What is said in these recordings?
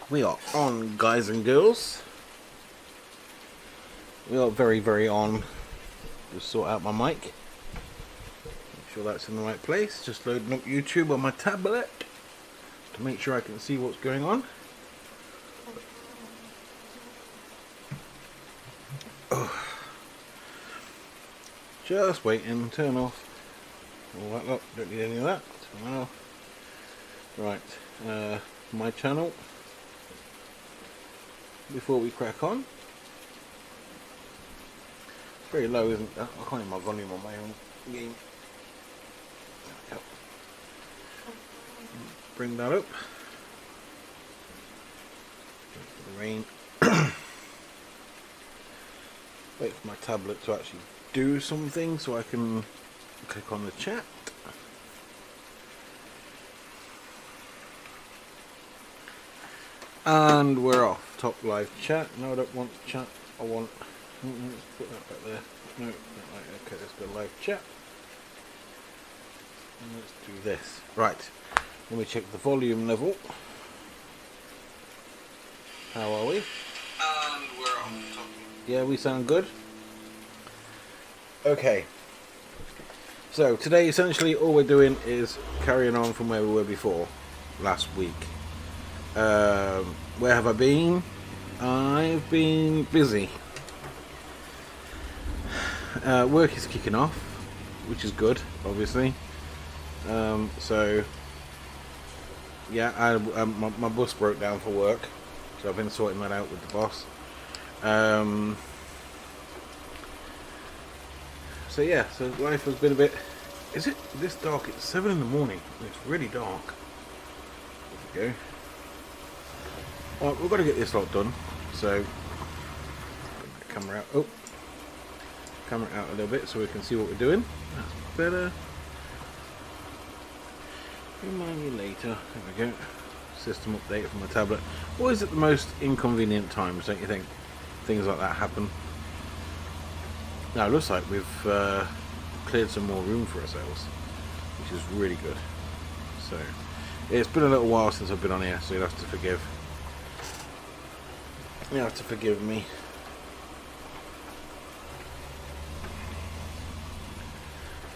We are on, guys and girls. We are very, very on. Just sort out my mic. Make sure that's in the right place. Just loading up YouTube on my tablet to make sure I can see what's going on. Oh. Just waiting. Turn off. All that. Look, don't need any of that. Turn off. Right. My channel. Before we crack on. It's very low, isn't it? I can't hear my volume on my own game. Bring that up. Wait for the rain. Wait for my tablet to actually do something so I can click on the chat. And we're off. Top live chat. No, I don't want chat. I want. Let's put that back there. No, not like that. Okay, let's go live chat. And let's do this. Right. Let me check the volume level. How are we? And we're off. Yeah, we sound good. Okay. So today, essentially, all we're doing is carrying on from where we were before, last week. Where have I been? I've been busy. Work is kicking off, which is good, obviously. So, yeah, my bus broke down for work, so I've been sorting that out with the boss. So yeah, so life has been a bit. Is it this dark? It's 7 in the morning. It's really dark. There we go. Well, we've got to get this lot done, so put the camera out. Oh, camera out a little bit so we can see what we're doing. That's better. Remind me later. There we go. System update from my tablet. Always at the most inconvenient times, don't you think? Things like that happen. Now it looks like we've cleared some more room for ourselves, which is really good. So it's been a little while since I've been on here, so you'll have to forgive. You have to forgive me.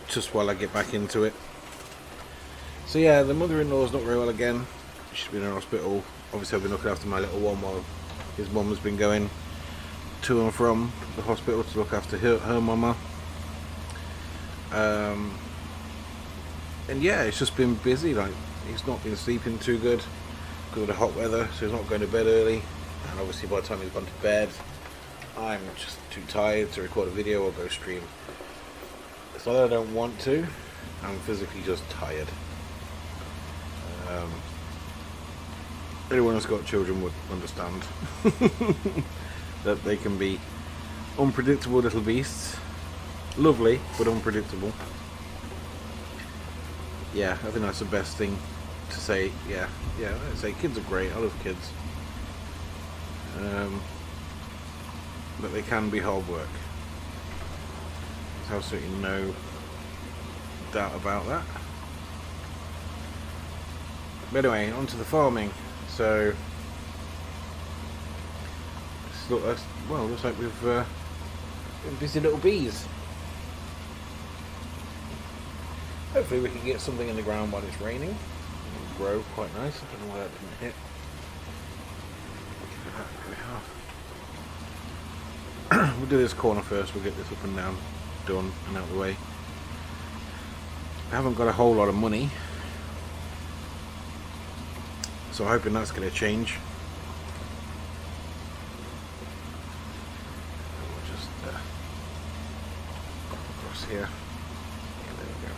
Just while I get back into it. So yeah, the mother-in-law's not very well again. She's been in hospital. Obviously I've been looking after my little one while his mum has been going to and from the hospital to look after her mama. And yeah, it's just been busy. Like, he's not been sleeping too good because of the hot weather, so he's not going to bed early. And obviously by the time he's gone to bed, I'm just too tired to record a video or go stream. It's not that I don't want to, I'm physically just tired. Anyone who's got children would understand that they can be unpredictable little beasts. Lovely, but unpredictable. Yeah, I think that's the best thing to say. Yeah, I'd say kids are great. I love kids. But they can be hard work. There's absolutely no doubt about that. But anyway, on to the farming. So, looks like we've been busy little bees. Hopefully we can get something in the ground while it's raining. It'll grow quite nice. I don't know why that didn't hit. We'll do this corner first. We'll get this up and down, done and out of the way. I haven't got a whole lot of money, so I'm hoping that's going to change. We'll just across here. Yeah, there we go.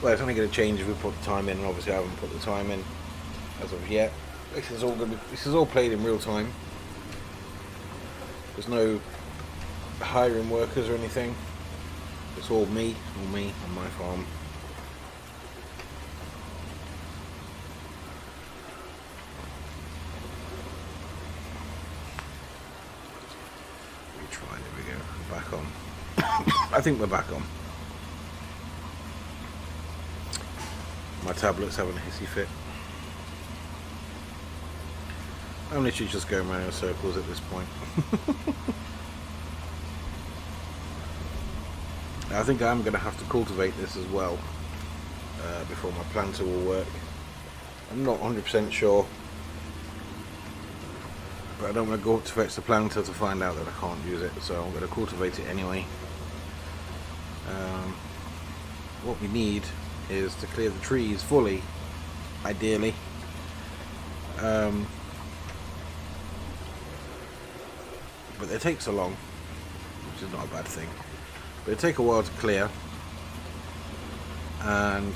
Well, it's only going to change if we put the time in, and obviously I haven't put the time in as of yet. This is all played in real time. There's no hiring workers or anything. It's all me on my farm. Retry, there we go. We're back on. I think we're back on. My tablet's having a hissy fit. I'm literally just going around in circles at this point. I think I'm going to have to cultivate this as well before my planter will work. I'm not 100% sure, but I don't want to go up to fetch the planter to find out that I can't use it, so I'm going to cultivate it anyway. What we need is to clear the trees fully, ideally. But they take so long, which is not a bad thing. But it take a while to clear, and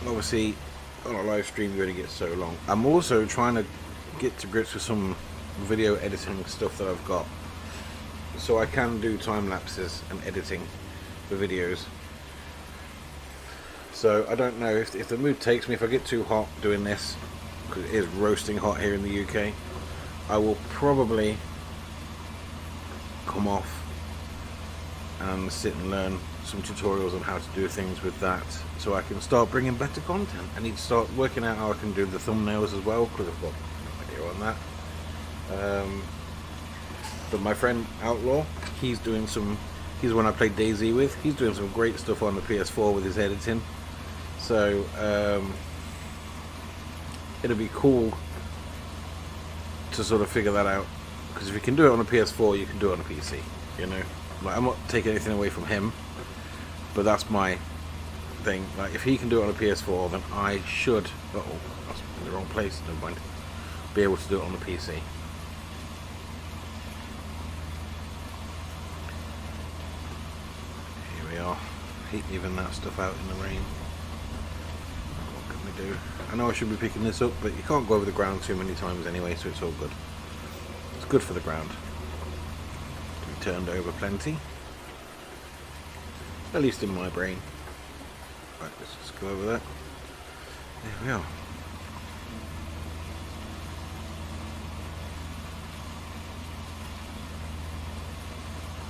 obviously on a live stream you only get so long. I'm also trying to get to grips with some video editing stuff that I've got, so I can do time lapses and editing for videos. So I don't know if the mood takes me. If I get too hot doing this, because it is roasting hot here in the UK, I will probably come off and sit and learn some tutorials on how to do things with that, so I can start bringing better content. I need to start working out how I can do the thumbnails as well, because I've got no idea on that. But my friend Outlaw, he's the one I played DayZ with. He's doing some great stuff on the PS4 with his editing. So it'll be cool to sort of figure that out, because if you can do it on a PS4, you can do it on a PC. You know, like, I'm not taking anything away from him, but that's my thing. Like, if he can do it on a PS4, then I should. Uh oh, that's in the wrong place. Never mind. Be able to do it on the PC. Here we are, heat leaving that stuff out in the rain. What can we do? I know I should be picking this up, but you can't go over the ground too many times anyway, so it's all good. It's good for the ground. We turned over plenty, at least in my brain. Right, let's just go over that. There we are.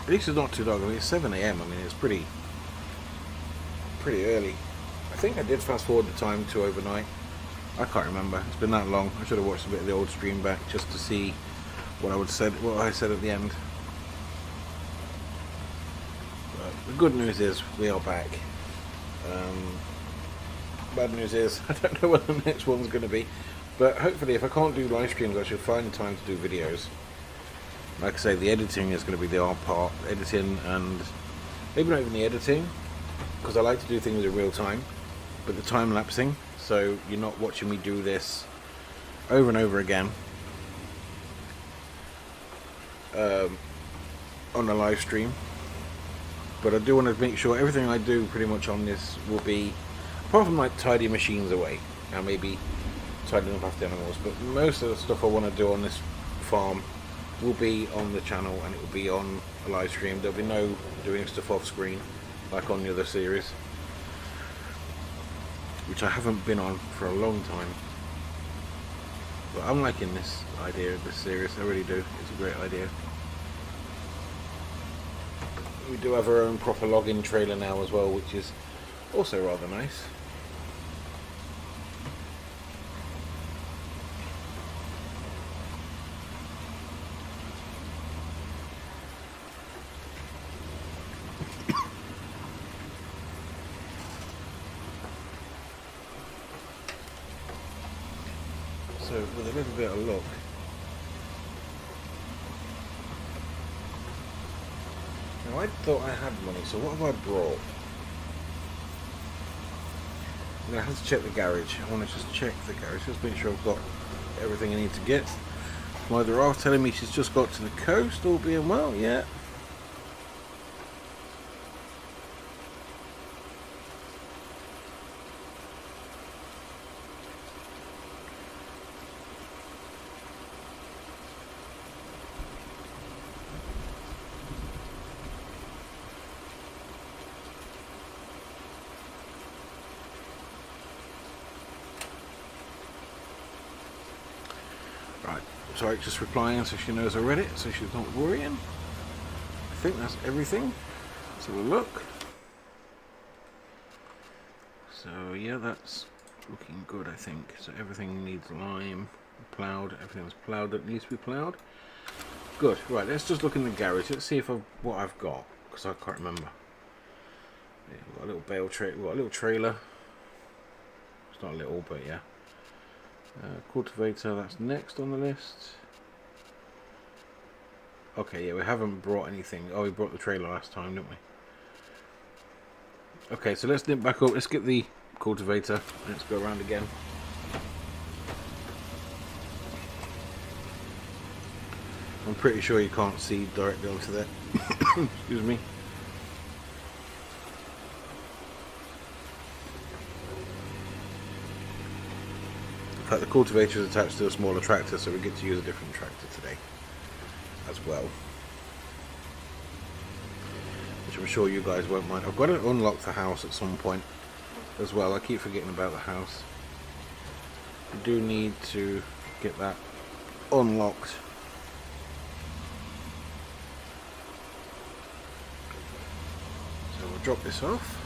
At least it's not too dark. I mean, it's 7 AM. I mean, it's pretty early. I think I did fast forward the time to overnight. I can't remember. It's been that long. I should have watched a bit of the old stream back just to see what I said at the end. But the good news is we are back. Bad news is I don't know what the next one's going to be. But hopefully, if I can't do live streams, I should find time to do videos. Like I say, the editing is going to be the hard part. Editing, and maybe not even the editing, because I like to do things in real time, but the time lapsing, so you're not watching me do this over and over again on a live stream. But I do want to make sure everything I do pretty much on this will be, apart from like tidy machines away and maybe tidying up after animals, but most of the stuff I want to do on this farm will be on the channel, and it will be on a live stream. There'll be no doing stuff off screen like on the other series, which I haven't been on for a long time. But I'm liking this idea of this series, I really do. It's a great idea. We do have our own proper login trailer now as well, which is also rather nice. So with a little bit of luck, now I thought I had money, so what have I brought? I'm going to have to check the garage. I want to just check the garage, just make sure I've got everything I need to get. My other half telling me she's just got to the coast, all being well, yeah. Right, sorry, just replying so she knows I read it, so she's not worrying. I think that's everything. Let's have a look. So yeah, that's looking good, I think. So everything needs lime, ploughed, everything's ploughed that needs to be ploughed. Good. Right, let's just look in the garage. Let's see if what I've got, because I can't remember. Yeah, we've got a little bale trailer. We've got a little trailer. It's not a little, but yeah. Cultivator, that's next on the list. Okay, yeah, we haven't brought anything. Oh, we brought the trailer last time, didn't we? Okay, so let's nip back up. Let's get the cultivator. Let's go around again. I'm pretty sure you can't see directly onto that. Excuse me. In fact, the cultivator is attached to a smaller tractor, so we get to use a different tractor today as well. Which I'm sure you guys won't mind. I've got to unlock the house at some point as well. I keep forgetting about the house. We do need to get that unlocked. So we'll drop this off.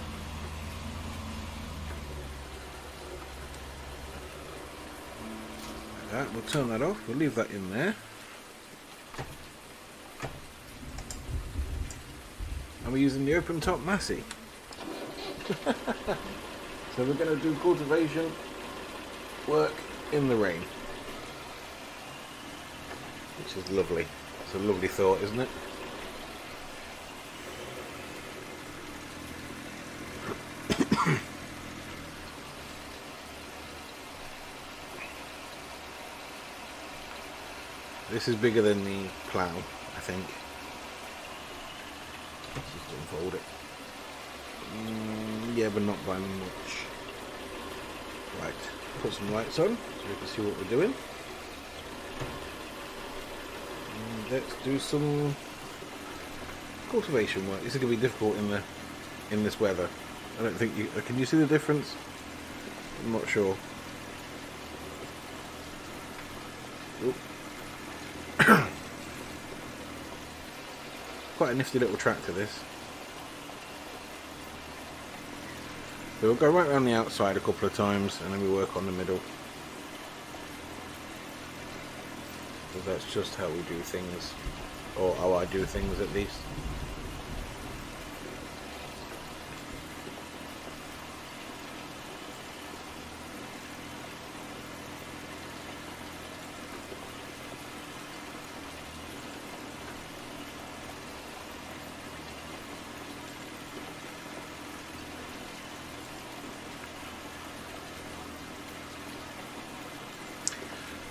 Like that. We'll turn that off. We'll leave that in there. And we're using the open top Massey. So we're going to do cultivation work in the rain. Which is lovely. It's a lovely thought, isn't it? This is bigger than the plough, I think. Let's just unfold it. Yeah, but not by much. Right, put some lights on so we can see what we're doing. And let's do some cultivation work. This is going to be difficult in this weather. I don't think you can. You see the difference? I'm not sure. Oop. Quite a nifty little tractor, this. So we'll go right around the outside a couple of times and then we work on the middle. Because that's just how we do things, or how I do things at least.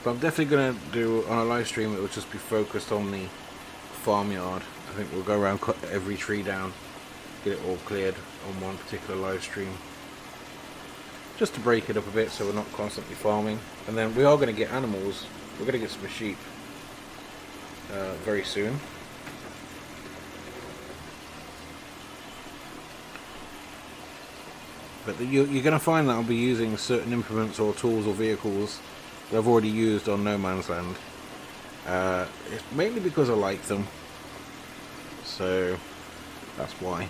But I'm definitely going to do, on a live stream, it will just be focused on the farmyard. I think we'll go around, cut every tree down, get it all cleared on one particular live stream. Just to break it up a bit so we're not constantly farming. And then we are going to get animals. We're going to get some sheep very soon. But you're going to find that I'll be using certain implements or tools or vehicles that I've already used on No Man's Land. It's mainly because I like them, so that's why.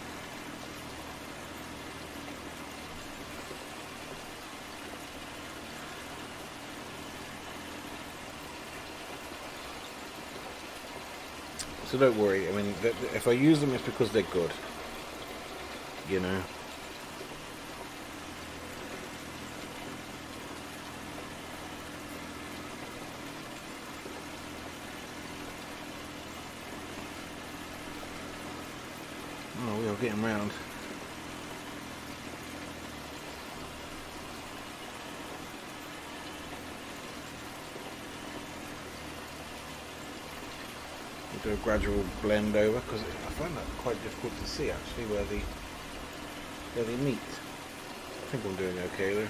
So don't worry, I mean, if I use them it's because they're good, you know. Oh, we are getting round. We'll do a gradual blend over because I find that quite difficult to see actually where they meet. I think I'm doing okay though.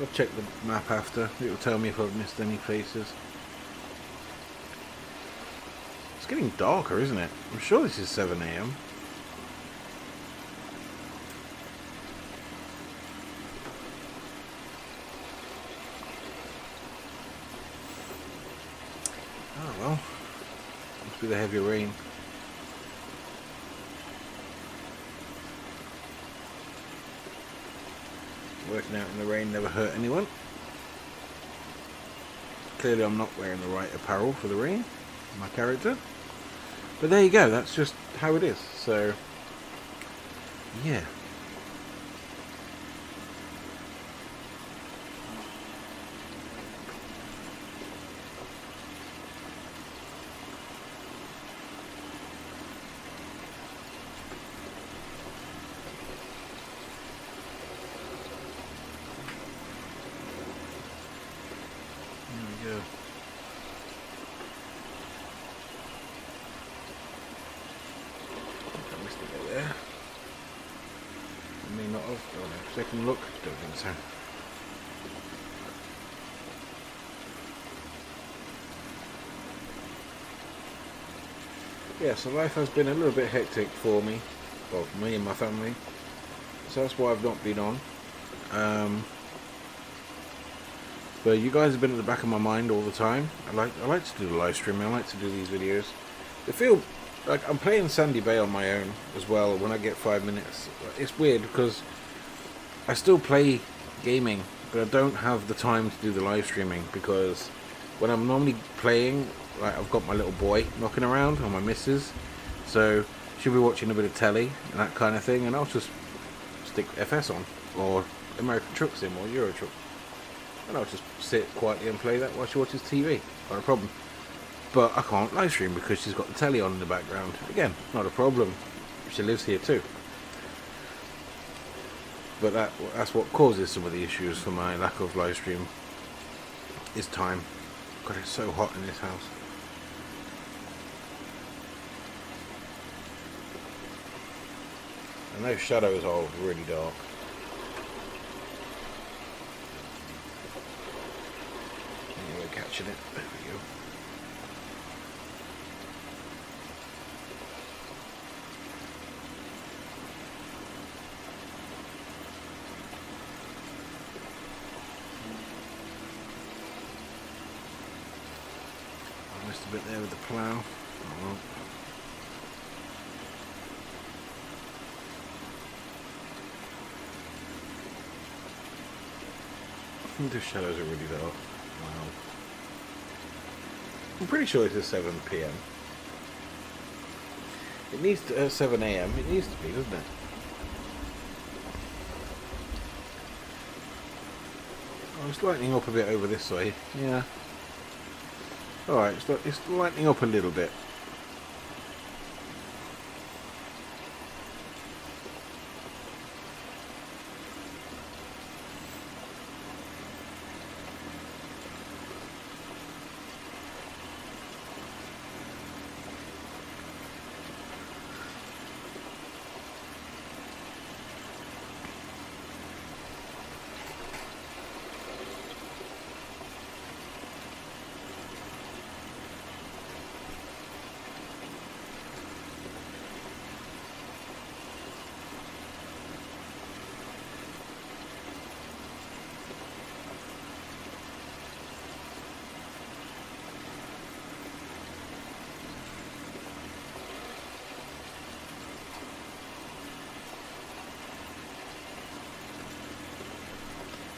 I'll check the map after. It will tell me if I've missed any places. It's getting darker, isn't it? I'm sure this is 7 AM. Oh well. Must be the heavy rain. working out in the rain never hurt anyone. Clearly I'm not wearing the right apparel for the rain, my character. But there you go, that's just how it is. So, yeah. There we go. I missed it there. I may not have. Oh no, second look. Don't think so. Yeah, so life has been a little bit hectic for me. Well, for me and my family. So that's why I've not been on. But you guys have been at the back of my mind all the time. I like to do the live streaming. I like to do these videos. I feel like I'm playing Sandy Bay on my own as well. When I get 5 minutes, it's weird because I still play gaming, but I don't have the time to do the live streaming because when I'm normally playing, like I've got my little boy knocking around or my missus, so she'll be watching a bit of telly and that kind of thing, and I'll just stick FS on or American Truck Sim or Euro Truck. And I'll just sit quietly and play that while she watches TV. Not a problem. But I can't live stream because she's got the telly on in the background. Again, not a problem. She lives here too. But that's what causes some of the issues for my lack of live stream. Is time. God, it's so hot in this house. And those shadows are really dark. Catching it. There we go. I missed a bit there with the plough. Oh well. The shadows are really dark. Wow. I'm pretty sure it is 7 PM. It needs to 7 AM. It needs to be, doesn't it? Oh, it's lightening up a bit over this way. Yeah. Alright, it's lightening up a little bit.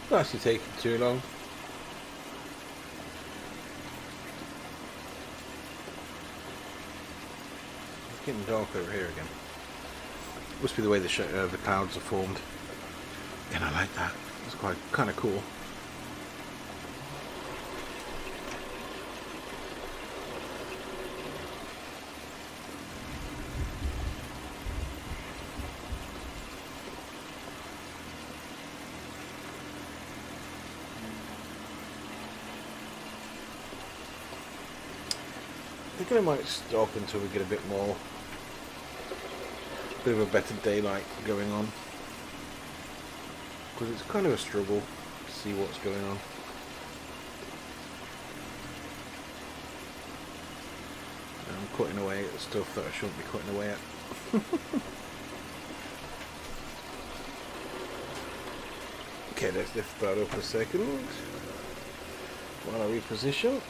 It's actually taking too long. It's getting dark over here again. Must be the way the clouds are formed. And I like that. It's quite kind of cool. I think I might stop until we get a bit of a better daylight going on, because it's kind of a struggle to see what's going on. And I'm cutting away at stuff that I shouldn't be cutting away at. Okay, let's lift that up a second while I reposition.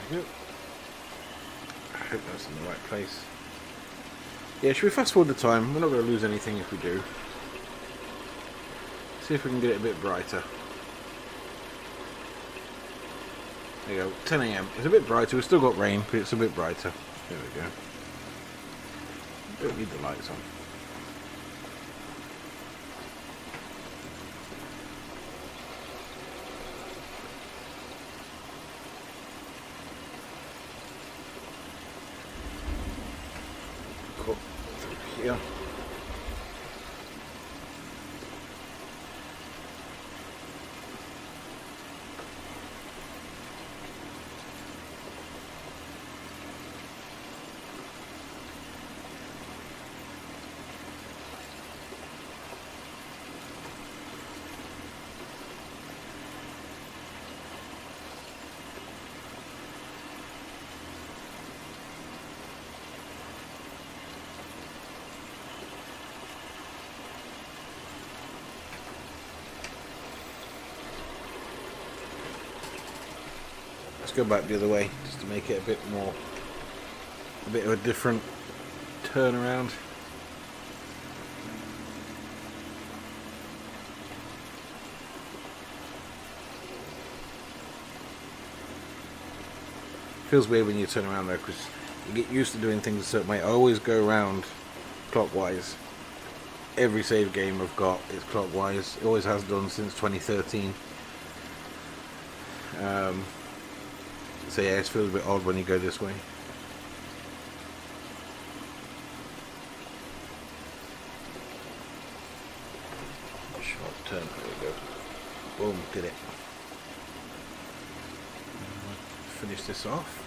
There we go. I hope that's in the right place. Yeah, should we fast forward the time? We're not going to lose anything if we do. See if we can get it a bit brighter. There you go, 10 AM. It's a bit brighter. We've still got rain, but it's a bit brighter. There we go. Don't need the lights on. Cool. Through here. Let's go back the other way just to make it a bit of a different turnaround. Feels weird when you turn around though, because you get used to doing things a certain way. I always go around clockwise. Every save game I've got is clockwise. It always has done since 2013. So yeah, it feels a bit odd when you go this way. Short turn, there we go. Boom, did it. Finish this off.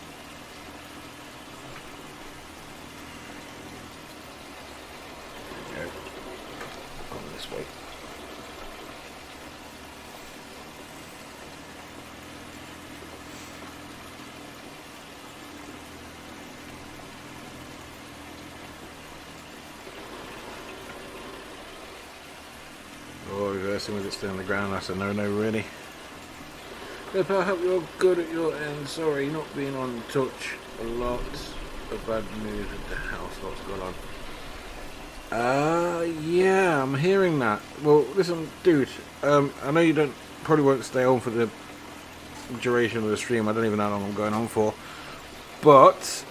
There we go. Come this way. Oh, reversing with it still on the ground, that's a no-no really. Yep, I hope you're good at your end. Sorry, not being on touch. A lot of bad news at the house. What's going on? Yeah, I'm hearing that. Well, listen, dude, I know you probably won't stay on for the duration of the stream. I don't even know how long I'm going on for. But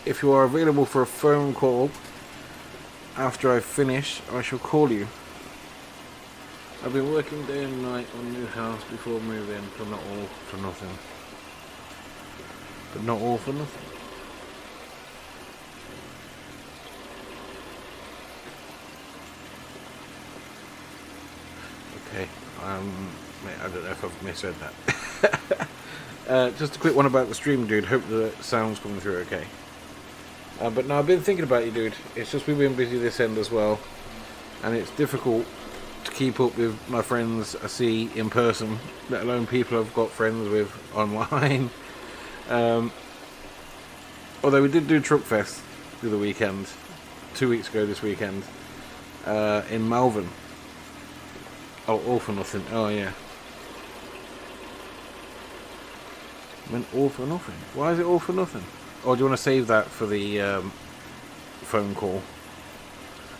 if you are available for a phone call after I finish, I shall call you. I've been working day and night on new house before moving, but not all for nothing. But not all for nothing. Okay, mate, I don't know if I've misread that. Just a quick one about the stream, dude. Hope the sound's coming through okay. But no, I've been thinking about you, dude. It's just we've been busy this end as well, and it's difficult to keep up with my friends I see in person, let alone people I've got friends with online. Although we did do Truck Fest the other weekend, 2 weeks ago this weekend, in Malvern. Oh, all for nothing. Oh yeah. Went all for nothing. Why is it all for nothing? Or do you want to save that for the phone call?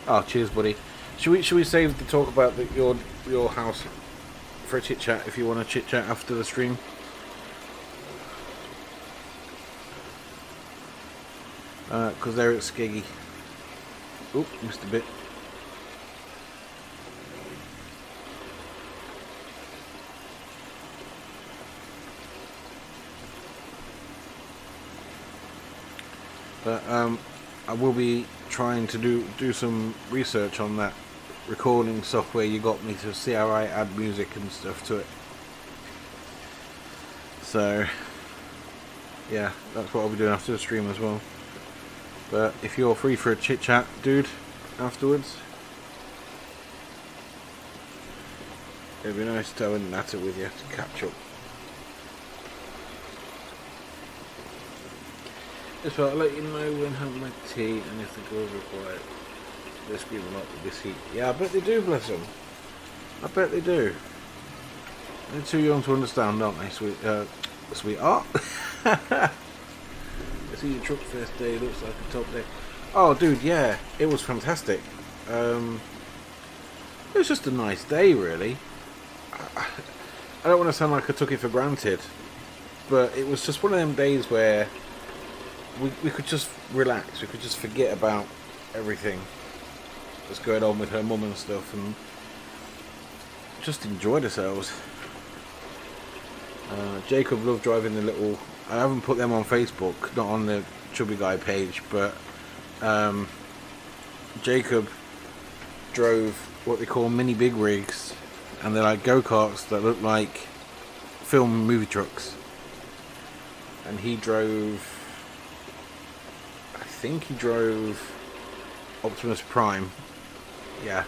Oh, cheers, buddy. Should we save the talk about your house for a chit chat if you want to chit chat after the stream? Because they're at Skeggy. Oop, missed a bit. But I will be trying to do some research on that recording software you got me to see how I add music and stuff to it. So yeah, that's what I'll be doing after the stream as well. But if you're free for a chit chat, dude, afterwards, it'd be nice to have a natter with you to catch up. Just I'll let you know when I have my tea and if the girls require this scream or not with this heat. Yeah, I bet they do, bless them. I bet they do. They're too young to understand, aren't they, sweetheart? I see your Truck Fest day, looks like a top day. Oh, dude, yeah, it was fantastic. Um, it was just a nice day, really. I don't want to sound like I took it for granted, but it was just one of them days where we could just relax. We could just forget about everything that's going on with her mum and stuff, and just enjoyed ourselves. Jacob loved driving the little. I haven't put them on Facebook, not on the Chubby Guy page, but Jacob drove what they call mini big rigs, and they're like go-karts that look like film movie trucks. And he drove, I think he drove Optimus Prime. Yeah.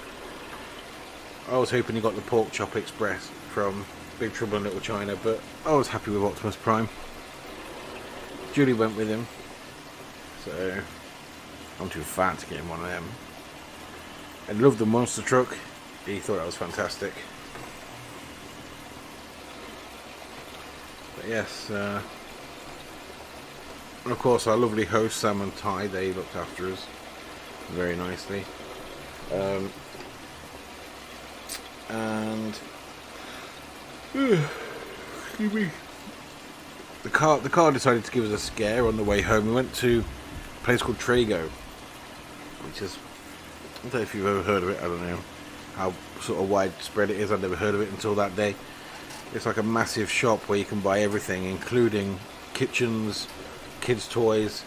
I was hoping he got the Pork Chop Express from Big Trouble in Little China, but I was happy with Optimus Prime. Julie went with him, so I'm too fat to get him one of them. I loved the monster truck. He thought that was fantastic. But yes, and of course our lovely host Sam and Ty, they looked after us very nicely. And excuse me. The car decided to give us a scare on the way home. We went to a place called Trago, which is, I don't know if you've ever heard of it. I don't know how sort of widespread it is. I'd never heard of it until that day. It's like a massive shop where you can buy everything, including kitchens, kids' toys,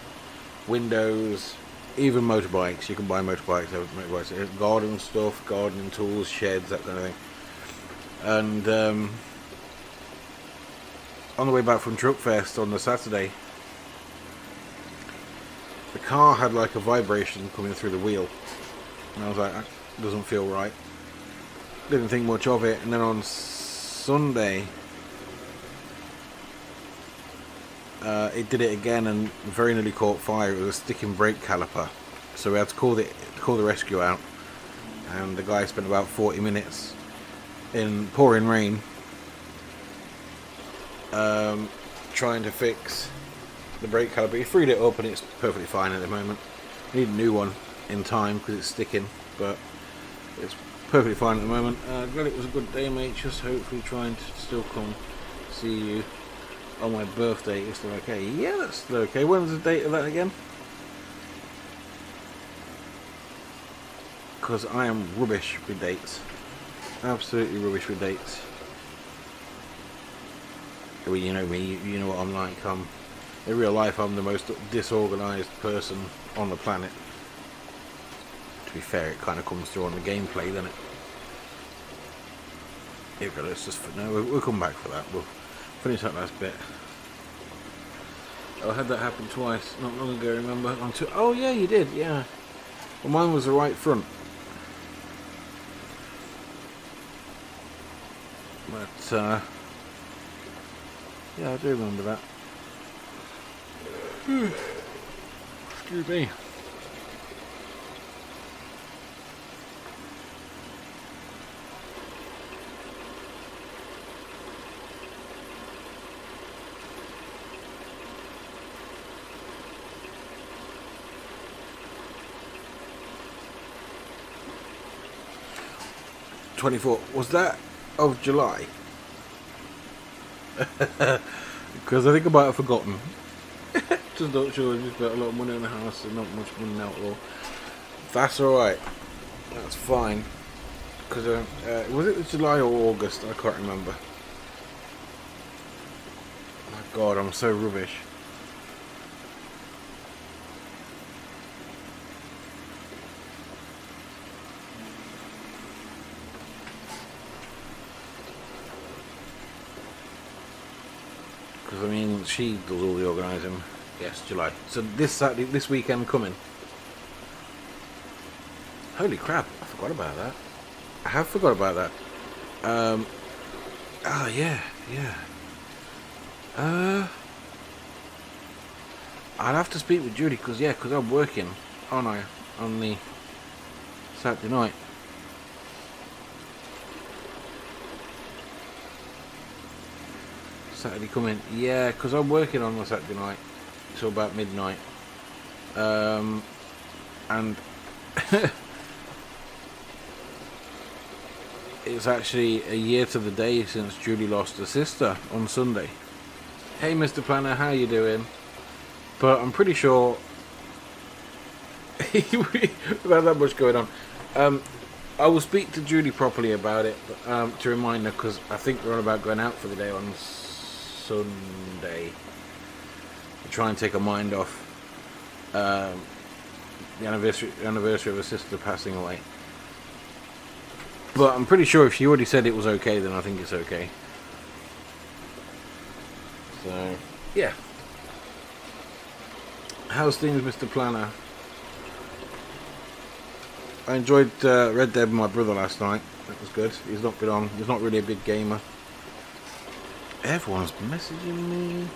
windows, even motorbikes. You can buy motorbikes, garden stuff, gardening tools, sheds, that kind of thing. And on the way back from Truckfest on the Saturday, the car had like a vibration coming through the wheel, and I was like, that doesn't feel right. Didn't think much of it. And then on Sunday, it did it again and very nearly caught fire. It was a sticking brake caliper, so we had to call the rescue out, and the guy spent about 40 minutes in pouring rain trying to fix the brake caliper. He freed it up and it's perfectly fine at the moment. We need a new one in time because it's sticking, but it's perfectly fine at the moment. Glad it was a good day, mate. Just hopefully trying to still come see you on my birthday. Is still okay? Yeah, that's still okay. When's the date of that again? Because I am rubbish with dates. Absolutely rubbish with dates. Well, you know me, you know what I'm like. In real life, I'm the most disorganised person on the planet. To be fair, it kind of comes through on the gameplay, doesn't it? Here we go, let's just... No, we'll come back for that. We'll finish that last bit. I had that happen twice, not long ago, remember? Oh yeah, you did, yeah. Well, mine was the right front. But, yeah, I do remember that. Excuse me. '24 was that of July? Because I think I might have forgotten. Just not sure. Just got a lot of money in the house and not much money in outlaw. That's alright. That's fine. Because was it July or August? I can't remember. My God, I'm so rubbish. Because I mean, she does all the organising. Yes, July. So this Saturday, this weekend coming. Holy crap! I forgot about that. I have forgot about that. Yeah. I'll have to speak with Judy because I'm working, aren't I, on the Saturday night. Saturday coming, yeah, because I'm working on the Saturday night till about midnight. and it's actually a year to the day since Julie lost her sister on Sunday. Hey Mr. Planner, how you doing? But I'm pretty sure without that much going on, I will speak to Julie properly about it, to remind her, because I think we're on about going out for the day on Sunday to try and take her mind off the anniversary of her sister passing away. But I'm pretty sure if she already said it was okay, then I think it's okay. So, yeah. How's things, Mr. Planner? I enjoyed Red Dead with my brother last night. That was good. He's not been on. He's not really a big gamer. Everyone's messaging me.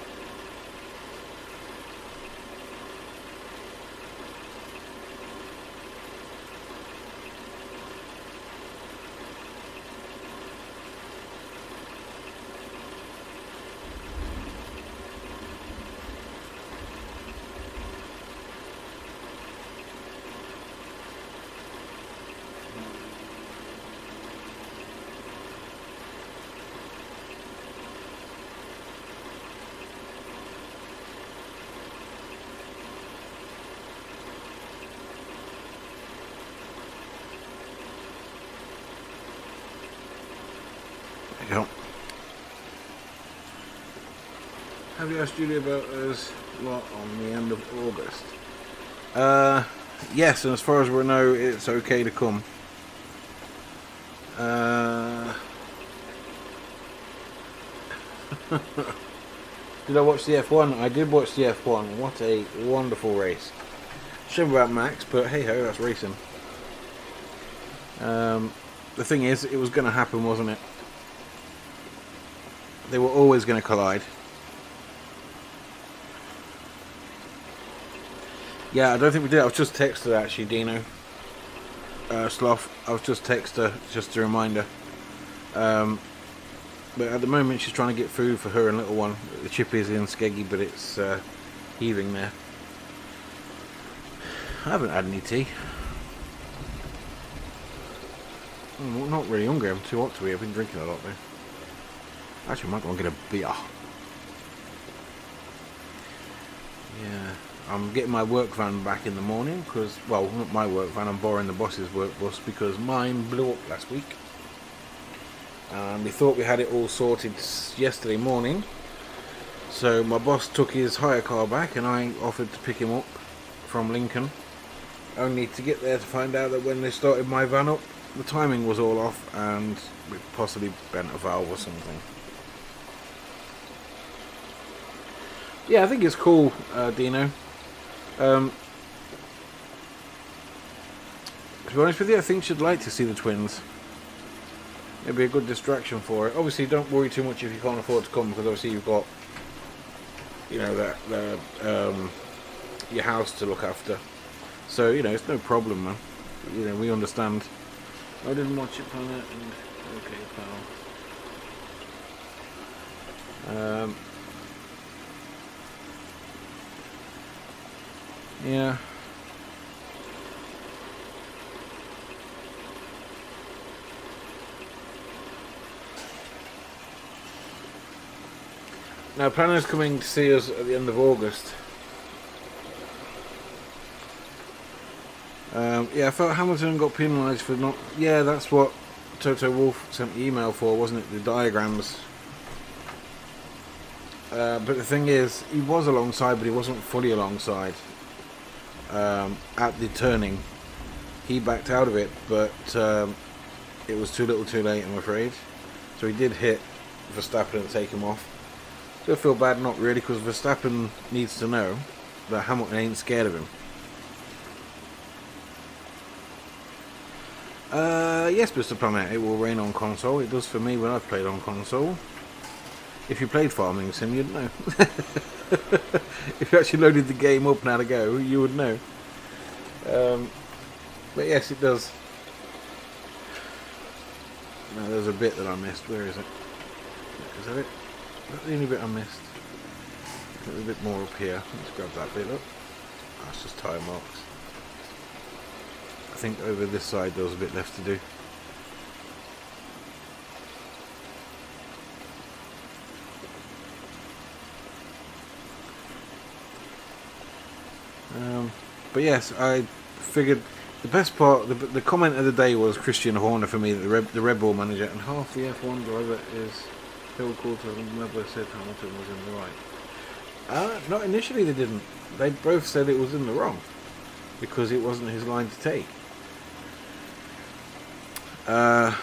Have you asked Julie about us lot on the end of August? Yes, and as far as we know, it's okay to come. Did I watch the F1? I did watch the F1. What a wonderful race. Shame about Max, but hey ho, that's racing. The thing is, it was going to happen, wasn't it? They were always going to collide. Yeah, I don't think we did. I was just texting her actually, Dino. Sloth. I was just texting her, just a reminder. But at the moment she's trying to get food for her and little one. The chip is in Skeggy, but it's heaving there. I haven't had any tea. I'm not really hungry. I'm too hot to eat. I've been drinking a lot though. Actually, I might go and get a beer. Yeah. I'm getting my work van back in the morning because, well, not my work van, I'm borrowing the boss's work bus because mine blew up last week. And we thought we had it all sorted yesterday morning. So my boss took his hire car back and I offered to pick him up from Lincoln. Only to get there to find out that when they started my van up, the timing was all off and we possibly bent a valve or something. Yeah, I think it's cool, Dino. To be honest with you, I think she'd like to see the twins. It'd be a good distraction for her. Obviously, don't worry too much if you can't afford to come, because obviously you've got, you know, your house to look after. So, you know, it's no problem, man. You know, we understand. I didn't watch it, Planet, and okay, pal. Yeah. Now, Planner's coming to see us at the end of August. Yeah, I felt Hamilton got penalised for not... Yeah, that's what Toto Wolff sent the email for, wasn't it? The diagrams. But the thing is, he was alongside, but he wasn't fully alongside. At the turning, he backed out of it, but it was too little too late, I'm afraid. So he did hit Verstappen and take him off. Do I feel bad? Not really, because Verstappen needs to know that Hamilton ain't scared of him. Yes, Mr. Planet, it will rain on console. It does for me when I've played on console. If you played Farming Sim, you'd know. If you actually loaded the game up now to go, you would know. But yes, it does. Now there's a bit that I missed. Where is it? Is that it? That's the only bit I missed. There's a bit more up here. Let's grab that bit up. That's just tire marks. I think over this side there was a bit left to do. But yes, I figured the best part, the comment of the day was Christian Horner for me, the Red Bull manager, and half the F1 driver is Hill Coulter and Webber said Hamilton was in the right. Not initially they didn't. They both said it was in the wrong because it wasn't his line to take. But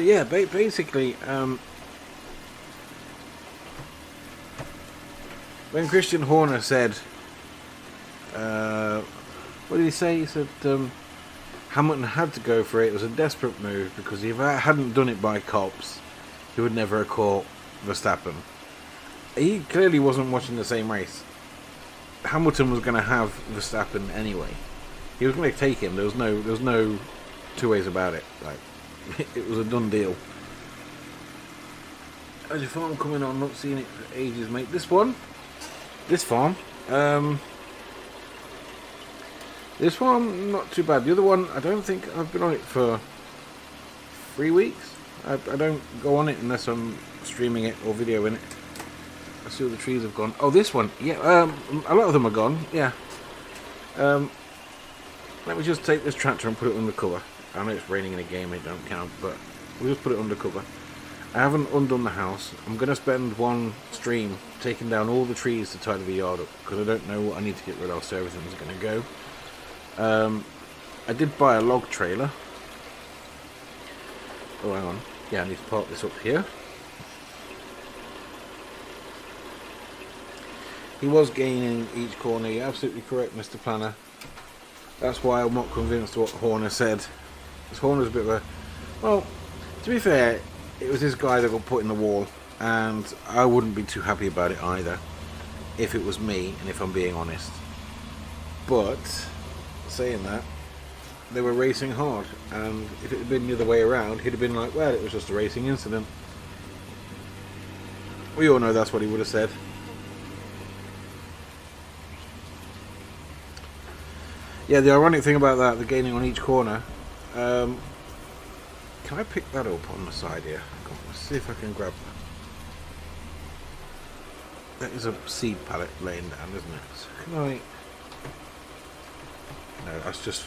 yeah, basically, when Christian Horner said, what did he say? He said Hamilton had to go for it. It was a desperate move because if I hadn't done it by cops, he would never have caught Verstappen. He clearly wasn't watching the same race. Hamilton was going to have Verstappen anyway. He was going to take him. There was no two ways about it. Like it was a done deal. As your farm coming on, not seeing it for ages, mate. This farm. This one, not too bad. The other one, I don't think I've been on it for 3 weeks. I don't go on it unless I'm streaming it or videoing it. I see all the trees have gone. Oh, this one, yeah. A lot of them are gone. Yeah. Let me just take this tractor and put it under cover. I know it's raining in a game, it don't count, but we'll just put it under cover. I haven't undone the house. I'm going to spend one stream taking down all the trees to tidy the yard up because I don't know what I need to get rid of, so everything's going to go. I did buy a log trailer. Oh, hang on. Yeah, I need to park this up here. He was gaining each corner. You're absolutely correct, Mr. Planner. That's why I'm not convinced what Horner said. Because Horner's a bit of a... Well, to be fair, it was this guy that got put in the wall, and I wouldn't be too happy about it either, if it was me, and if I'm being honest. But, saying that, they were racing hard, and if it had been the other way around, he'd have been like, well, it was just a racing incident. We all know that's what he would have said. Yeah, the ironic thing about that, the gaining on each corner, can I pick that up on the side here? Let's see if I can grab that. That is a seed pallet laying down, isn't it? So can I... No, that's just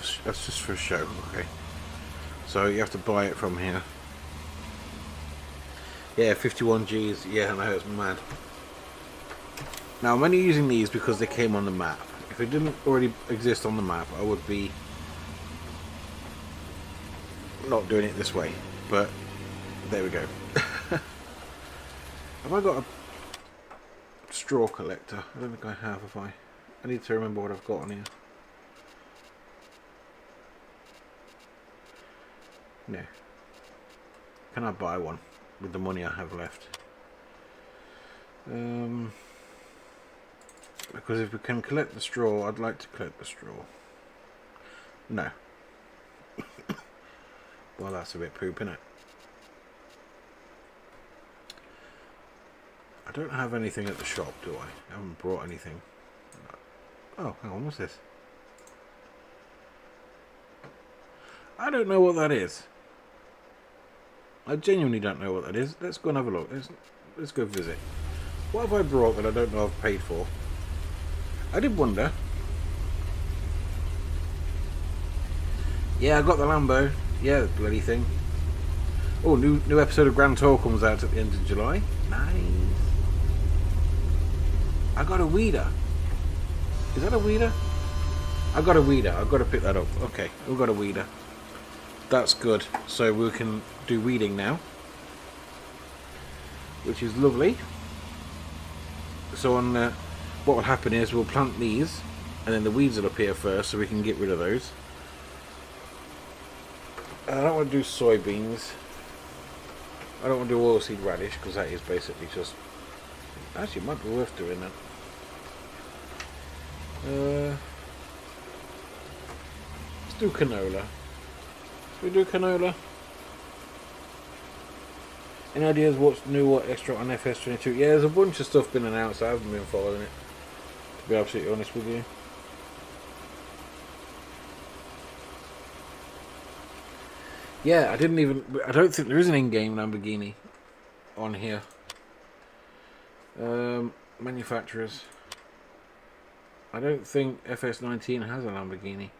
for show. Okay. So you have to buy it from here. Yeah, 51 Gs. Yeah, I know, it's mad. Now I'm only using these because they came on the map. If it didn't already exist on the map, I would be not doing it this way. But there we go. Have I got a straw collector? I don't think I have. Have I? I need to remember what I've got on here. No. Can I buy one with the money I have left? Because if we can collect the straw, I'd like to collect the straw. No. Well, that's a bit poop, isn't it? I don't have anything at the shop, do I? I haven't brought anything. Oh, hang on, what's this? I don't know what that is. I genuinely don't know what that is. Let's go and have a look. Let's go visit. What have I brought that I don't know I've paid for? I did wonder. Yeah, I got the Lambo. Yeah, the bloody thing. Oh, new episode of Grand Tour comes out at the end of July. Nice. I got a weeder. Is that a weeder? I got a weeder. I've got to pick that up. Okay, we've got a weeder. That's good. So we can do weeding now, which is lovely. So on what will happen is we'll plant these, and then the weeds will appear first, so we can get rid of those. I don't want to do soybeans. I don't want to do oilseed radish because that is basically just... Actually, it might be worth doing that. Let's do canola. Should we do canola? Any ideas what's new, what extra on FS22? Yeah, there's a bunch of stuff been announced. I haven't been following it, to be absolutely honest with you. Yeah, I don't think there is an in-game Lamborghini on here. Manufacturers. I don't think FS19 has a Lamborghini.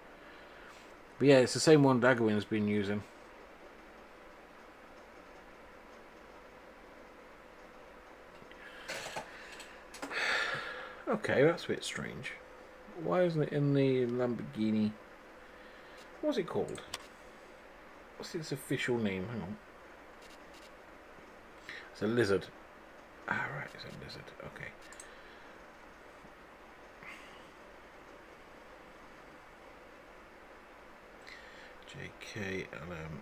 But yeah, it's the same one Daggerwin's been using. Okay, that's a bit strange. Why isn't it in the Lamborghini? What's it called? What's its official name? Hang on. It's a lizard. Ah, right, it's a lizard. Okay. JKLM.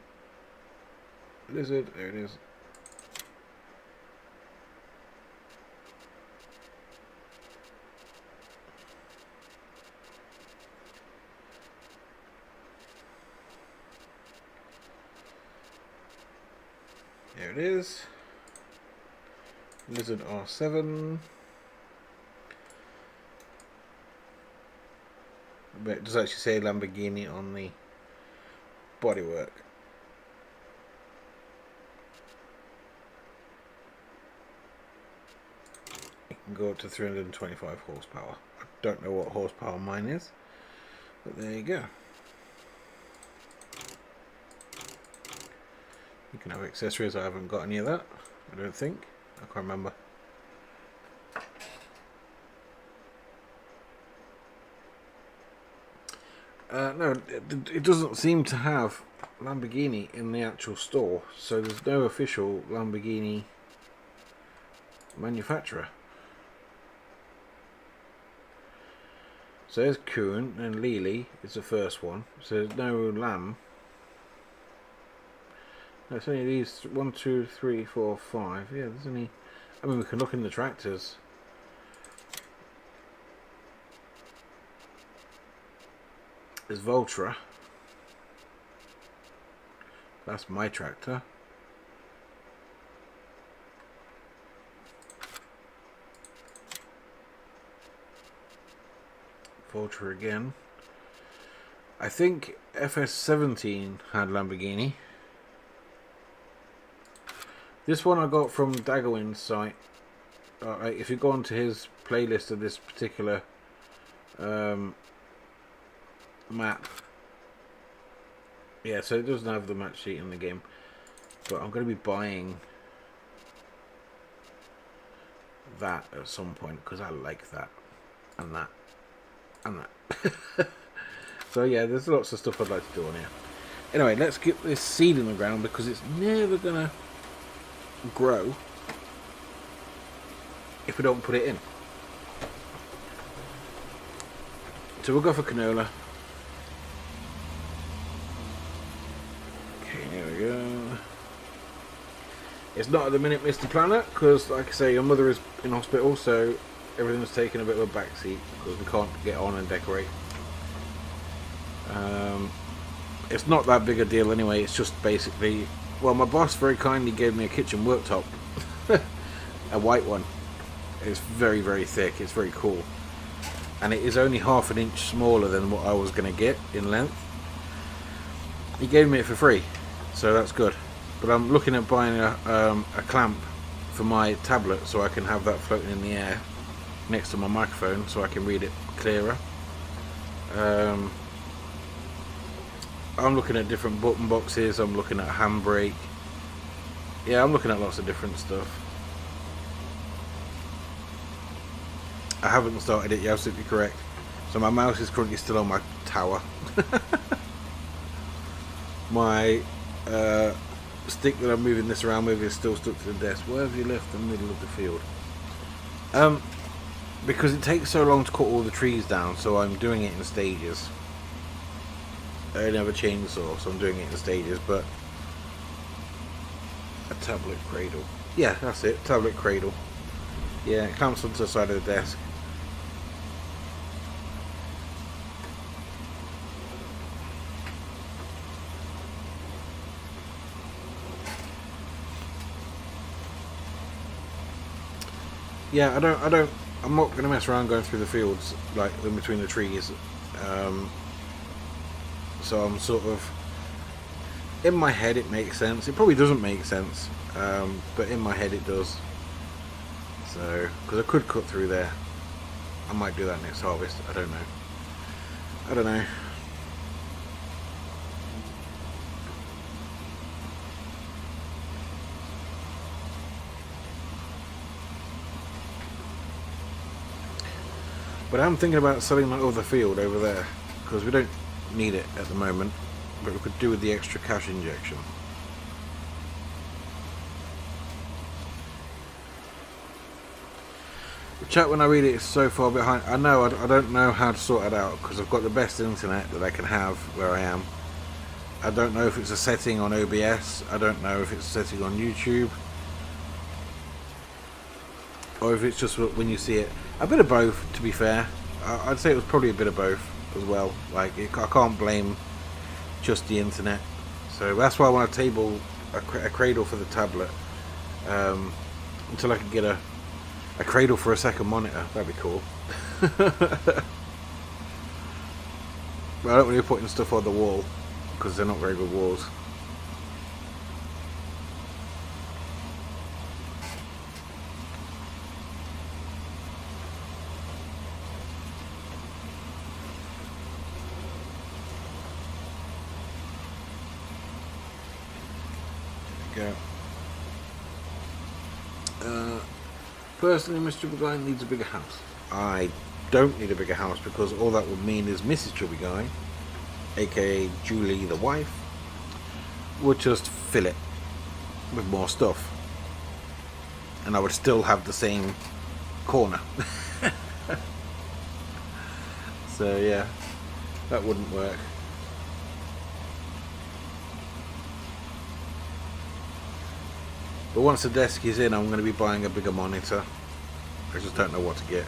Lizard, there it is. There it is. Lizard R7. But it does actually say Lamborghini on the bodywork. It can go up to 325 horsepower. I don't know what horsepower mine is, but there you go. You can have accessories. I haven't got any of that, I don't think. I can't remember. No, it doesn't seem to have Lamborghini in the actual store, so there's no official Lamborghini manufacturer. So there's Kuhn and Lely is the first one. So there's no Lamb. No, it's only these 1, 2, 3, 4, 5. Yeah, there's only. I mean, we can look in the tractors. There's Voltra. That's my tractor. Voltra again. I think FS17 had Lamborghini. This one I got from Daggerwin's site. If you go onto his playlist of this particular map, yeah, so it doesn't have the match sheet in the game, but I'm going to be buying that at some point because I like that and that and that. So yeah, there's lots of stuff I'd like to do on here. Anyway, let's get this seed in the ground because it's never gonna grow if we don't put it in. So we'll go for canola. Okay, here we go. It's not at the minute Mr. Planet because, like I say, your mother is in hospital, so everything's taken a bit of a backseat because we can't get on and decorate. It's not that big a deal anyway. It's just basically, well, my boss very kindly gave me a kitchen worktop, a white one. It's very, very thick. It's very cool, and it is only half an inch smaller than what I was going to get in length. He gave me it for free, so that's good. But I'm looking at buying a clamp for my tablet so I can have that floating in the air next to my microphone so I can read it clearer. I'm looking at different button boxes. I'm looking at a handbrake. Yeah, I'm looking at lots of different stuff. I haven't started it, you're absolutely correct. So my mouse is currently still on my tower. My stick that I'm moving this around with is still stuck to the desk. Where have you left the middle of the field? Because it takes so long to cut all the trees down, so I'm doing it in stages. I only have a chainsaw, so I'm doing it in stages, but a tablet cradle. Yeah, that's it, tablet cradle. Yeah, it clamps onto the side of the desk. Yeah, I'm not going to mess around going through the fields, like in between the trees. So I'm sort of in my head it makes sense. It probably doesn't make sense, but in my head it does. So, because I could cut through there. I might do that next harvest. I don't know. I don't know. But I'm thinking about selling that other field over there, because we don't need it at the moment, but we could do with the extra cash injection. The chat, when I read it, is so far behind. I know, I don't know how to sort it out, because I've got the best internet that I can have where I am. I don't know if it's a setting on OBS, I don't know if it's a setting on YouTube, or if it's just when you see it. A bit of both, to be fair. I'd say it was probably a bit of both as well. Like, I can't blame just the internet. So that's why I want to table a cradle for the tablet, until I can get a cradle for a second monitor. That'd be cool. But I don't really putting stuff on the wall, because they're not very good walls. Go. Personally, Mr. Guy needs a bigger house. I don't need a bigger house, because all that would mean is Mrs. Chubby Guy, aka Julie the wife, would just fill it with more stuff, and I would still have the same corner. So yeah, that wouldn't work. But once the desk is in, I'm going to be buying a bigger monitor. I just don't know what to get.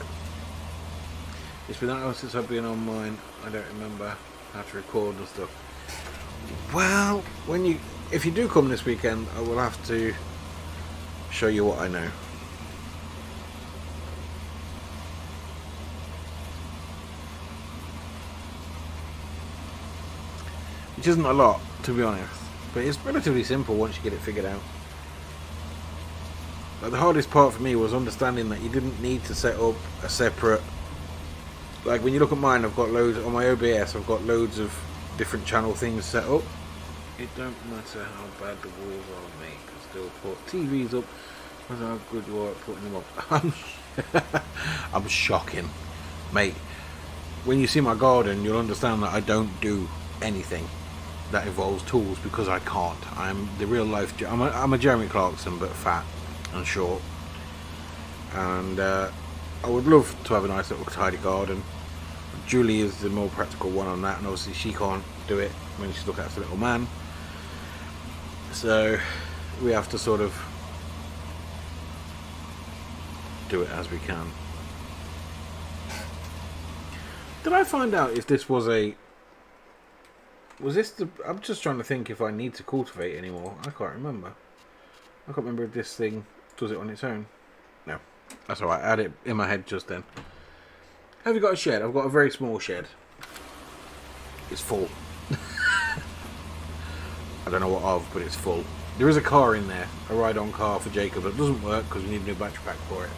It's been that long since I've been online. I don't remember how to record and stuff. Well, if you do come this weekend, I will have to show you what I know. Which isn't a lot, to be honest, but it's relatively simple once you get it figured out. But the hardest part for me was understanding that you didn't need to set up a separate, like when you look at mine, I've got loads on my OBS, I've got loads of different channel things set up. It don't matter how bad the walls are, mate, you can still put TVs up. I don't know how good you are at putting them up. I'm shocking, mate. When you see my garden, you'll understand that I don't do anything that involves tools, because I can't. I'm the real life. I'm a Jeremy Clarkson, but fat and short. And I would love to have a nice little tidy garden. Julie is the more practical one on that, and obviously she can't do it when she's looking after a little man. So we have to sort of do it as we can. Did I find out if this was a... Was this the... I'm just trying to think if I need to cultivate anymore. I can't remember. I can't remember if this thing does it on its own. No. That's alright. I had it in my head just then. Have you got a shed? I've got a very small shed. It's full. I don't know what of, but it's full. There is a car in there. A ride-on car for Jacob. But it doesn't work because we need a new battery pack for it.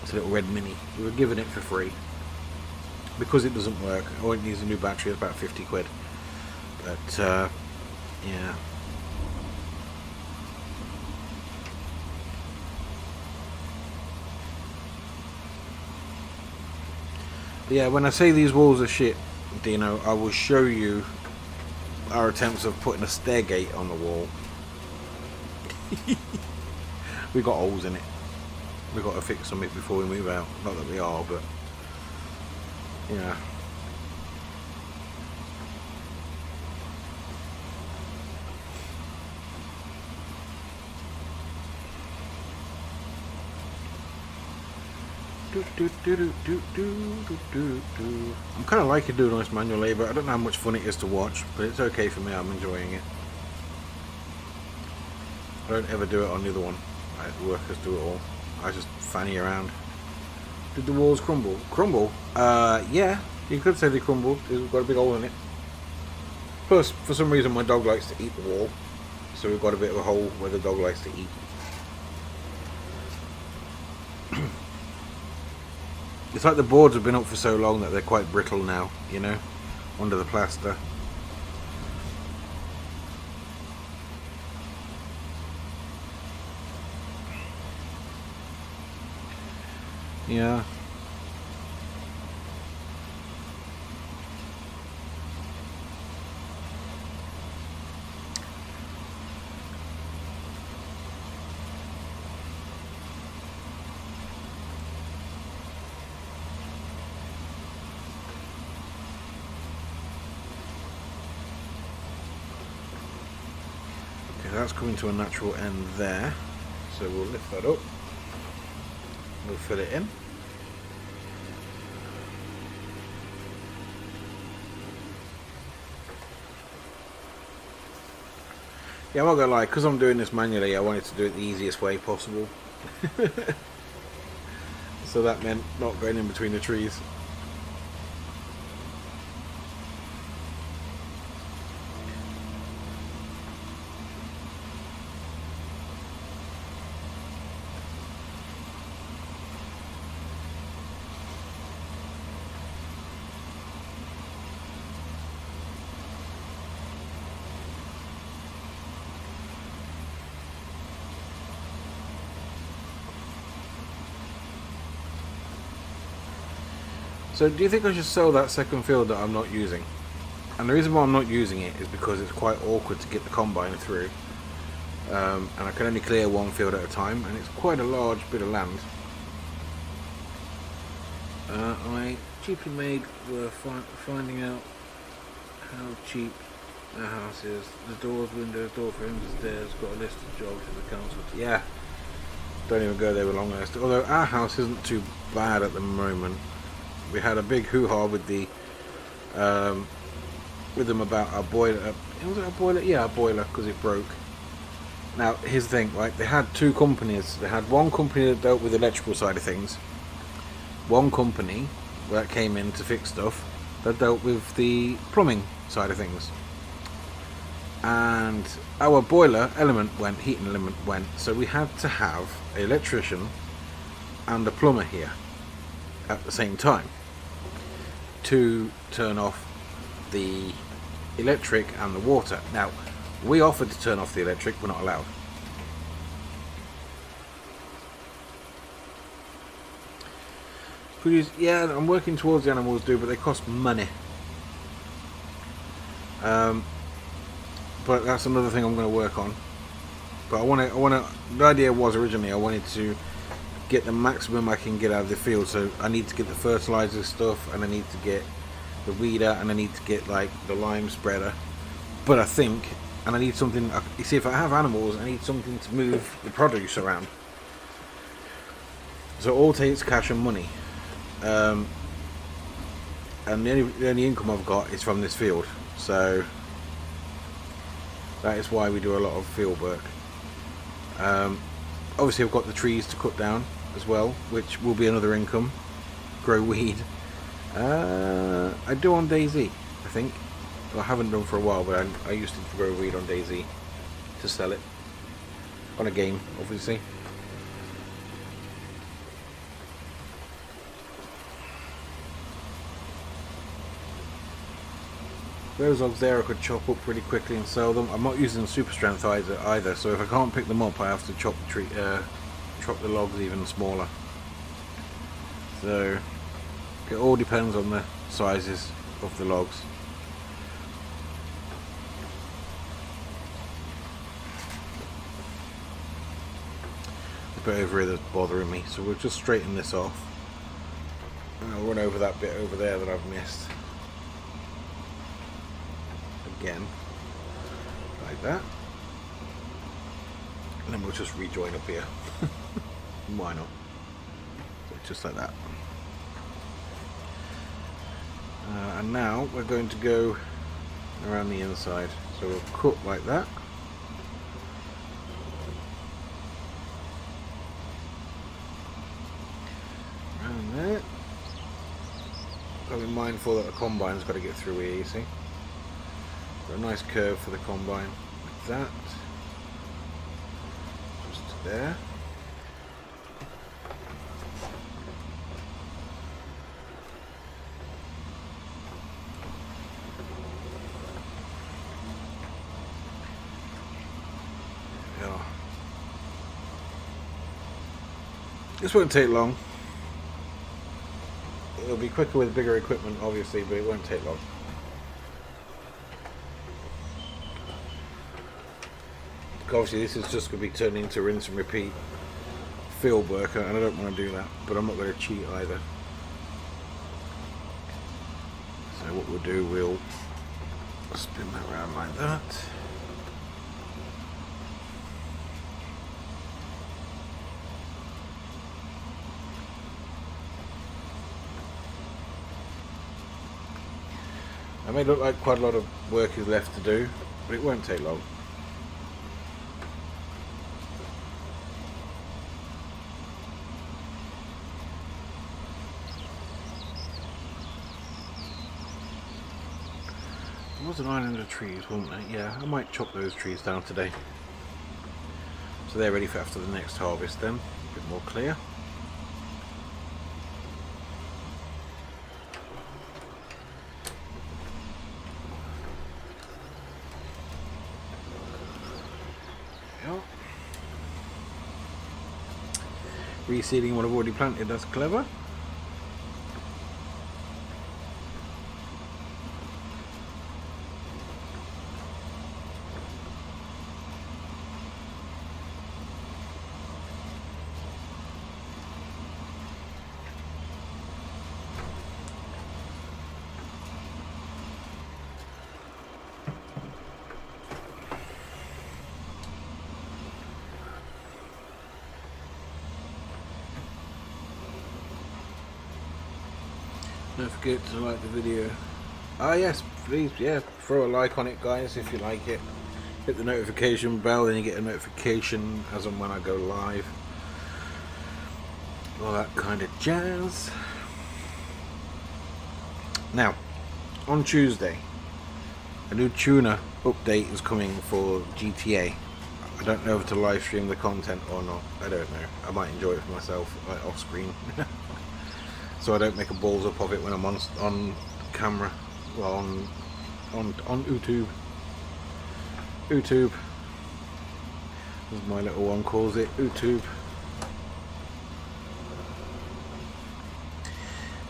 It's a little red Mini. We were given it for free. Because it doesn't work, or it needs a new battery. It's about 50 quid. But, yeah. But yeah, when I say these walls are shit, Dino, I will show you our attempts of putting a stair gate on the wall. We got holes in it. We've got to fix them before we move out. Not that we are, but yeah. I'm kind of liking doing this manual labour. I don't know how much fun it is to watch, but it's okay for me. I'm enjoying it. I don't ever do it on the other one. The workers do it all. I just fanny around. Did the walls crumble? Crumble? Yeah, you could say they crumbled. It's got a big hole in it. Plus, for some reason, my dog likes to eat the wall, so we've got a bit of a hole where the dog likes to eat. It's like the boards have been up for so long that they're quite brittle now, you know, under the plaster. Yeah. That's coming to a natural end there, so we'll lift that up, we'll fill it in. Yeah, I'm not gonna lie, because I'm doing this manually, I wanted to do it the easiest way possible. So that meant not going in between the trees. So do you think I should sell that second field that I'm not using? And the reason why I'm not using it is because it's quite awkward to get the combine through. And I can only clear one field at a time, and it's quite a large bit of land. I cheaply made were finding out how cheap the house is. The doors, windows, door frames, the stairs, got a list of jobs for the council. Yeah, don't even go there with long list. Although our house isn't too bad at the moment. We had a big hoo-ha with the with them about our boiler. Was it a boiler? Yeah, a boiler, because it broke. Now here's the thing, right? They had two companies. They had one company that dealt with the electrical side of things, one company that came in to fix stuff that dealt with the plumbing side of things. And our boiler element went, heating element went, so we had to have an electrician and a plumber here at the same time to turn off the electric and the water. Now, we offered to turn off the electric, we're not allowed. Yeah, I'm working towards the animals, but they cost money. But that's another thing I'm going to work on. But the idea was originally I wanted to get the maximum I can get out of the field, so I need to get the fertilizer stuff, and I need to get the weeder, and I need to get like the lime spreader. But I think, and I need something, you see, if I have animals, I need something to move the produce around. So it all takes cash and money, and the only income I've got is from this field, so that is why we do a lot of field work. Obviously I've got the trees to cut down as well, which will be another income. Grow weed. I do on Daisy, I think. Well, I haven't done for a while, but I used to grow weed on Daisy to sell it on a game, obviously. Those logs there I could chop up pretty quickly and sell them. I'm not using super strength either, so if I can't pick them up, I have to chop the logs even smaller. So it all depends on the sizes of the logs. The bit over here that's bothering me, so we'll just straighten this off, and I'll run over that bit over there that I've missed again, like that, and then we'll just rejoin up here. Why not? So just like that. And now we're going to go around the inside, so we'll cut like that. Around there. Got to be mindful that the combine's got to get through here, you see. Got a nice curve for the combine like that. Just there. There we are. This won't take long. It'll be quicker with bigger equipment, obviously, but it won't take long. Obviously, this is just going to be turned into rinse and repeat field work, and I don't want to do that, but I'm not going to cheat either. So what we'll do, we'll spin that around like that. It may look like quite a lot of work is left to do, but it won't take long. There was an island of trees, wasn't there? Yeah, I might chop those trees down today. So they're ready for after the next harvest then. A bit more clear. Reseeding what I've already planted, that's clever. Don't forget to like the video. Ah yes, please, yeah, throw a like on it guys if you like it. Hit the notification bell, then you get a notification as and when I go live. All that kind of jazz. Now, on Tuesday, a new tuner update is coming for GTA. I don't know if to live stream the content or not. I don't know. I might enjoy it for myself, like off screen. So I don't make a balls up of it when I'm on camera, well on YouTube. YouTube, as my little one calls it, YouTube.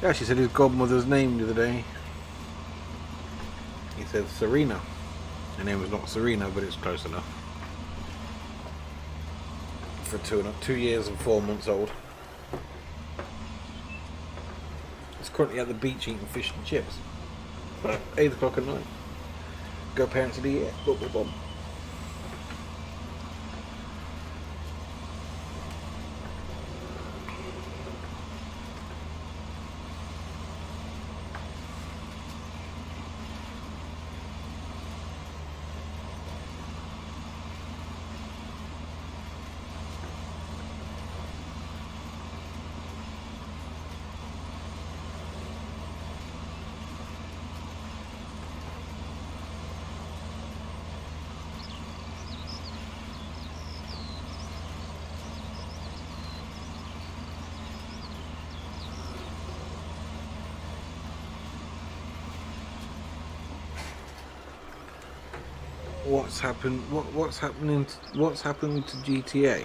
He actually said his godmother's name the other day. He said Serena. Her name was not Serena, but it's close enough. For 2 years and 4 months old. Currently at the beach eating fish and chips. 8 o'clock at night. Go parents of the year. Boom, boom, boom. What's happened? What's happening? What's happened to GTA?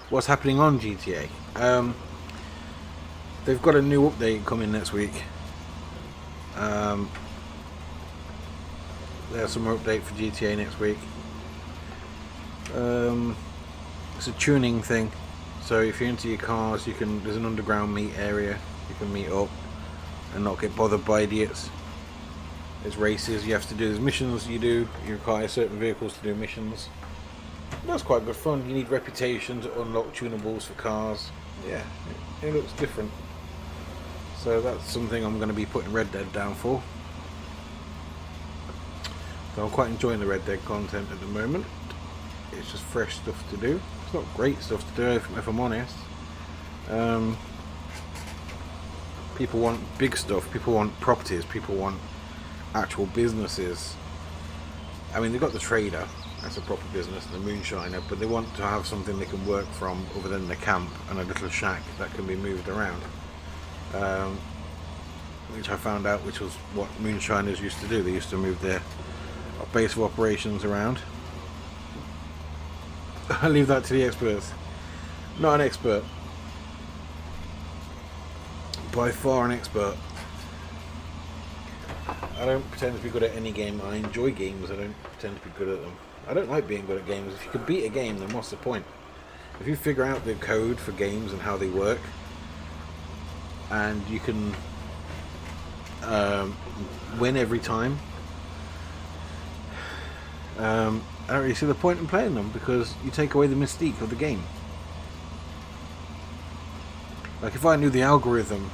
What's happening on GTA? They've got a new update coming next week. There's some more update for GTA next week. It's a tuning thing. So if you're into your cars, you can. There's an underground meet area. You can meet up and not get bothered by idiots. There's races you have to do, there's missions you do, you require certain vehicles to do missions. That's quite good fun. You need reputation to unlock tunables for cars. Yeah, it looks different. So that's something I'm going to be putting Red Dead down for. So I'm quite enjoying the Red Dead content at the moment. It's just fresh stuff to do. It's not great stuff to do if I'm honest. People want big stuff, people want properties, people want actual businesses, I mean, they've got the trader, that's a proper business, and the moonshiner, but they want to have something they can work from other than the camp and a little shack that can be moved around. Which I found out which was what moonshiners used to do. They used to move their base of operations around. I leave that to the experts. Not an expert. By far an expert. I don't pretend to be good at any game. I enjoy games. I don't pretend to be good at them. I don't like being good at games. If you can beat a game, then what's the point? If you figure out the code for games and how they work, and you can win every time, I don't really see the point in playing them, because you take away the mystique of the game. Like, if I knew the algorithm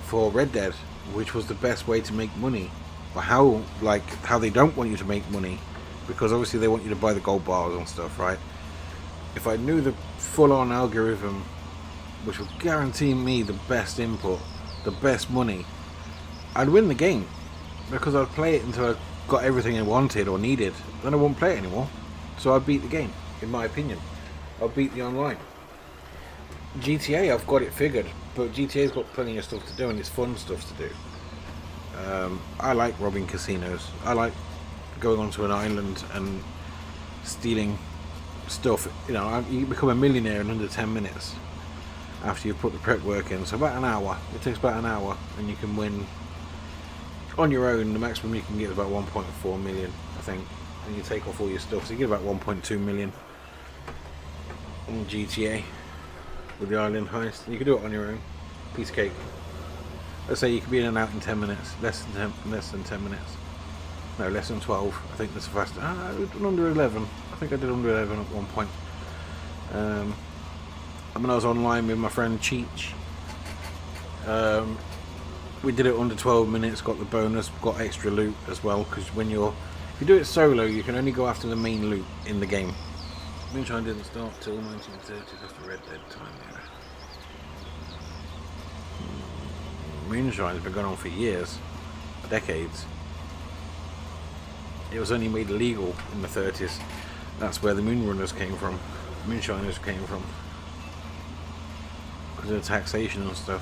for Red Dead, which was the best way to make money, or how they don't want you to make money, because obviously they want you to buy the gold bars and stuff, right? If I knew the full-on algorithm which would guarantee me the best input, the best money, I'd win the game, because I'd play it until I got everything I wanted or needed. Then I won't play it anymore. So I'd beat the game, in my opinion. I'll beat the online. GTA, I've got it figured, but GTA's got plenty of stuff to do, and it's fun stuff to do. I like robbing casinos. I like going onto an island and stealing stuff. You know, you become a millionaire in under 10 minutes after you've put the prep work in. So about an hour. It takes about an hour, and you can win on your own. The maximum you can get is about 1.4 million, I think, and you take off all your stuff, so you get about 1.2 million in GTA with the island heist. You can do it on your own. Piece of cake. Let's say you could be in and out in 10 minutes. Less than 10 minutes. No, less than 12. I think that's fast. I did under 11. I think I did under 11 at one point. When I was online with my friend Cheech, we did it under 12 minutes, got the bonus, got extra loot as well, because if you do it solo, you can only go after the main loot in the game. Moonshine didn't start till 1930s, after Red Dead time, yeah. Moonshine's been going on for years, decades. It was only made illegal in the 30s. That's where the Moonrunners came from, Moonshiners came from, because of the taxation and stuff.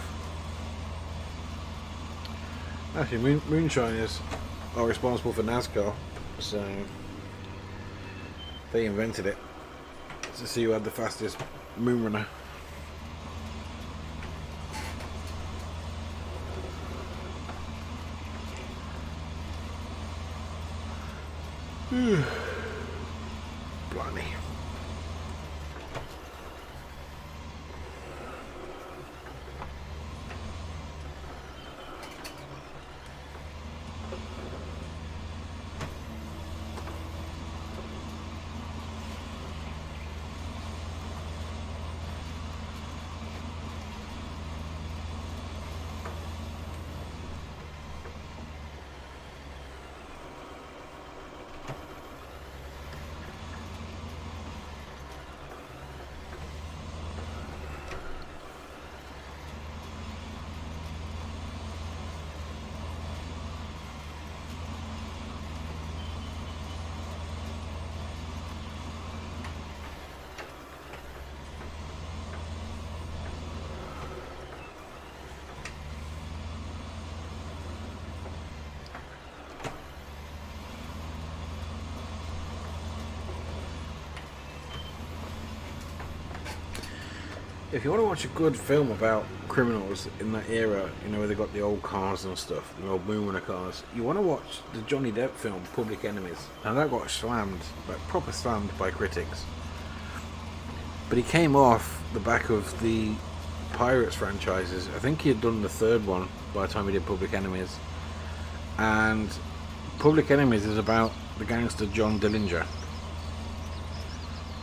Actually, Moonshiners are responsible for NASCAR, so they invented it to see who had the fastest Moonrunner. Blimey. If you want to watch a good film about criminals in that era, you know, where they got the old cars and stuff, the old Moonrunner cars, you want to watch the Johnny Depp film, Public Enemies. And that got slammed, like proper slammed by critics. But he came off the back of the Pirates franchises. I think he had done the third one by the time he did Public Enemies. And Public Enemies is about the gangster John Dillinger.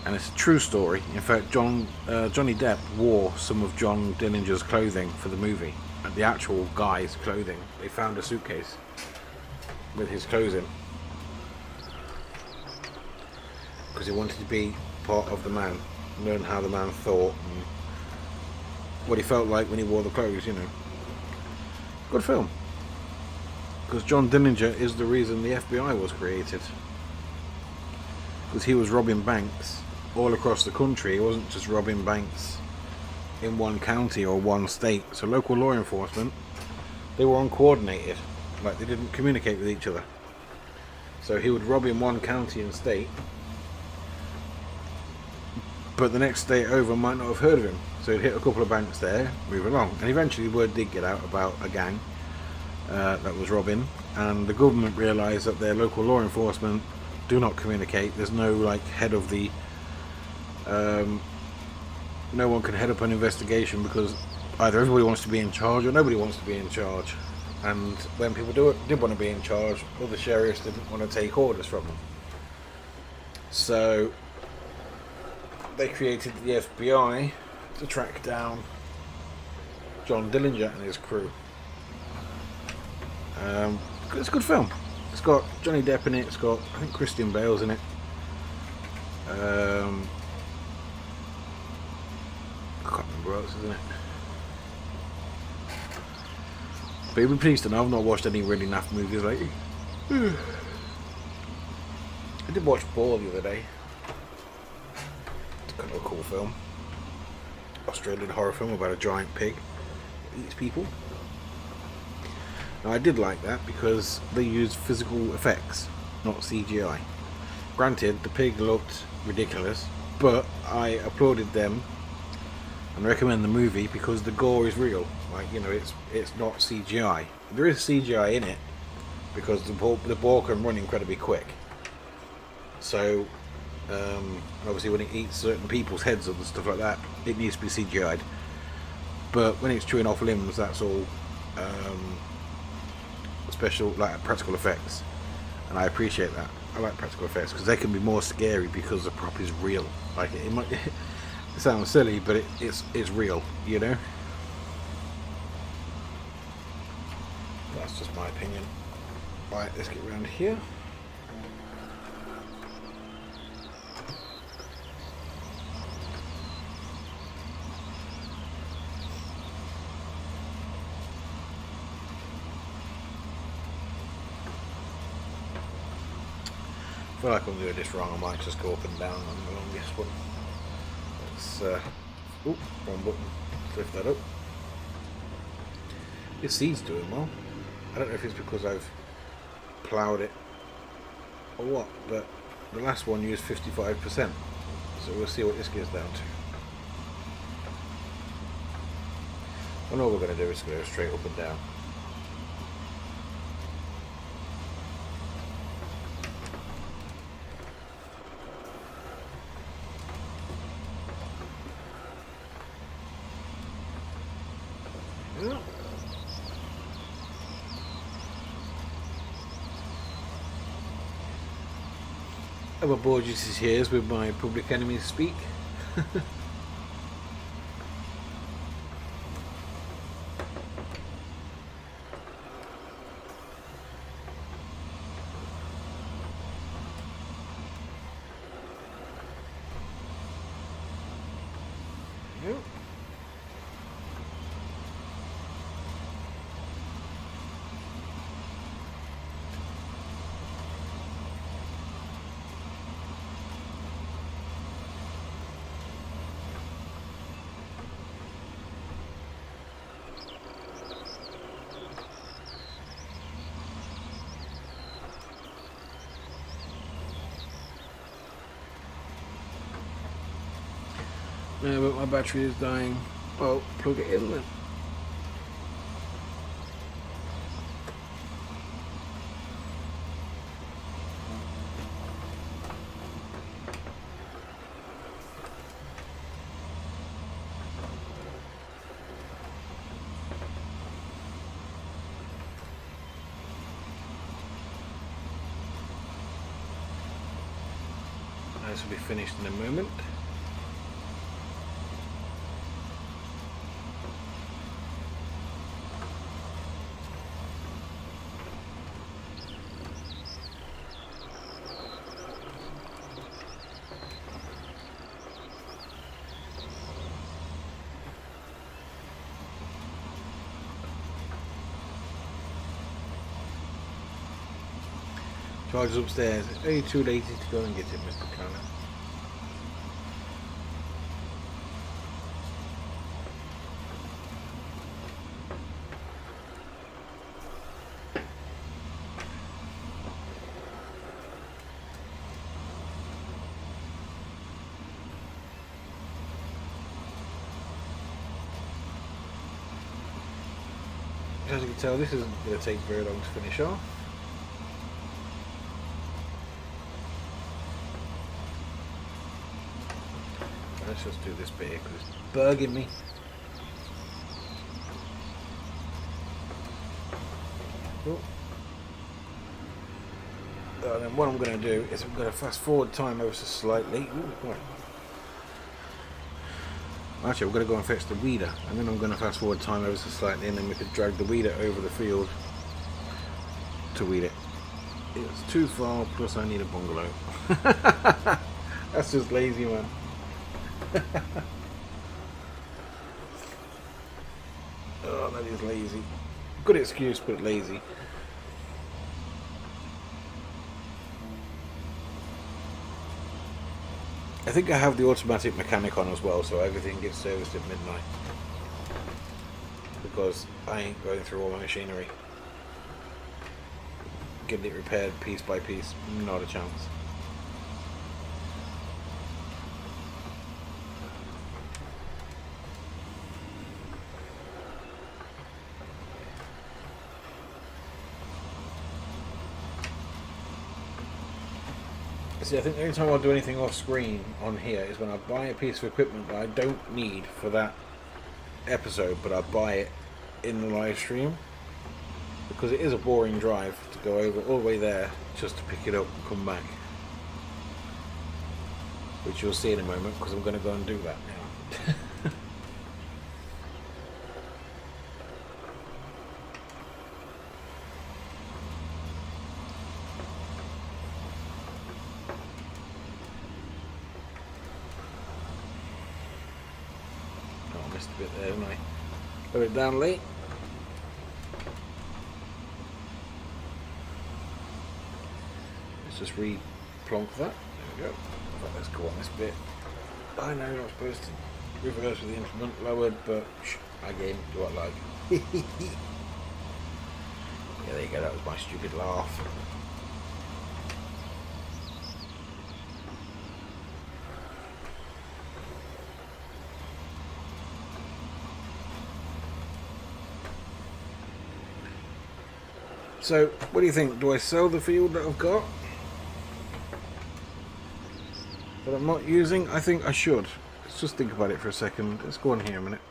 And it's a true story. In fact, Johnny Depp wore some of John Dillinger's clothing for the movie. And the actual guy's clothing. They found a suitcase with his clothes in, because he wanted to be part of the man, learn how the man thought and what he felt like when he wore the clothes, you know. Good film. Because John Dillinger is the reason the FBI was created. because he was robbing banks all across the country. He wasn't just robbing banks in one county or one state. So local law enforcement, they were uncoordinated, like they didn't communicate with each other. So he would rob in one county and state, but the next state over might not have heard of him. So he'd hit a couple of banks there, move along, and eventually word did get out about a gang that was robbing, and the government realised that their local law enforcement do not communicate. There's no like head of the no one can head up an investigation, because either everybody wants to be in charge or nobody wants to be in charge. And when people did want to be in charge, other sheriffs didn't want to take orders from them. So they created the FBI to track down John Dillinger and his crew. It's a good film. It's got Johnny Depp in it. It's got, I think, Christian Bale's in it. I can't remember what else is in it. But you'll be pleased to know I've not watched any really naff movies lately. I did watch Ball the other day. It's kind of a cool film. Australian horror film about a giant pig that eats people. Now I did like that because they used physical effects, not CGI. Granted, the pig looked ridiculous, but I applauded them and recommend the movie because the gore is real. Like, you know, it's not CGI. There is CGI in it because the boar can run incredibly quick. So obviously when it eats certain people's heads and stuff like that, it needs to be CGI'd. But when it's chewing off limbs, that's all special, like practical effects, and I appreciate that. I like practical effects because they can be more scary because the prop is real. Like it might it sounds silly, but it's real, you know. That's just my opinion. Right, let's get around here. I feel like I'm doing this wrong. I might just go up and down on the longest one. Let's wrong button. Lift that up. This seed's doing well. I don't know if it's because I've ploughed it or what, but the last one used 55%. So we'll see what this gets down to. And all we're going to do is go straight up and down. Other Borges is here with my Public Enemies speak. Yep. Yeah, but my battery is dying. Well, plug it in then. This will be finished in a moment. Charger's upstairs. Are you too lazy to go and get it, Mr. Planner? As you can tell, this isn't going to take very long to finish off. Let's just do this bit here because it's bugging me. Oh. And then what I'm going to do is I'm going to fast forward time ever so slightly. Ooh, right. Actually, we're going to go and fetch the weeder, and then I'm going to fast forward time ever so slightly, and then we could drag the weeder over the field to weed it. It's too far, plus I need a bungalow. That's just lazy, man. Oh, that is lazy. Good excuse, but lazy. I think I have the automatic mechanic on as well, so everything gets serviced at midnight. Because I ain't going through all my machinery. Getting it repaired piece by piece, not a chance. See, I think the only time I'll do anything off screen on here is when I buy a piece of equipment that I don't need for that episode, but I buy it in the live stream, because it is a boring drive to go over all the way there just to pick it up and come back, which you'll see in a moment because I'm going to go and do that now. A bit there, didn't I? Put it down late. Let's just re-plonk that. There we go. Right, let's go on this bit. I know you're not supposed to reverse with the implement lowered, but again, do what I like. Yeah, there you go. That was my stupid laugh. So, what do you think? Do I sell the field that I've got? That I'm not using? I think I should. Let's just think about it for a second. Let's go on here a minute.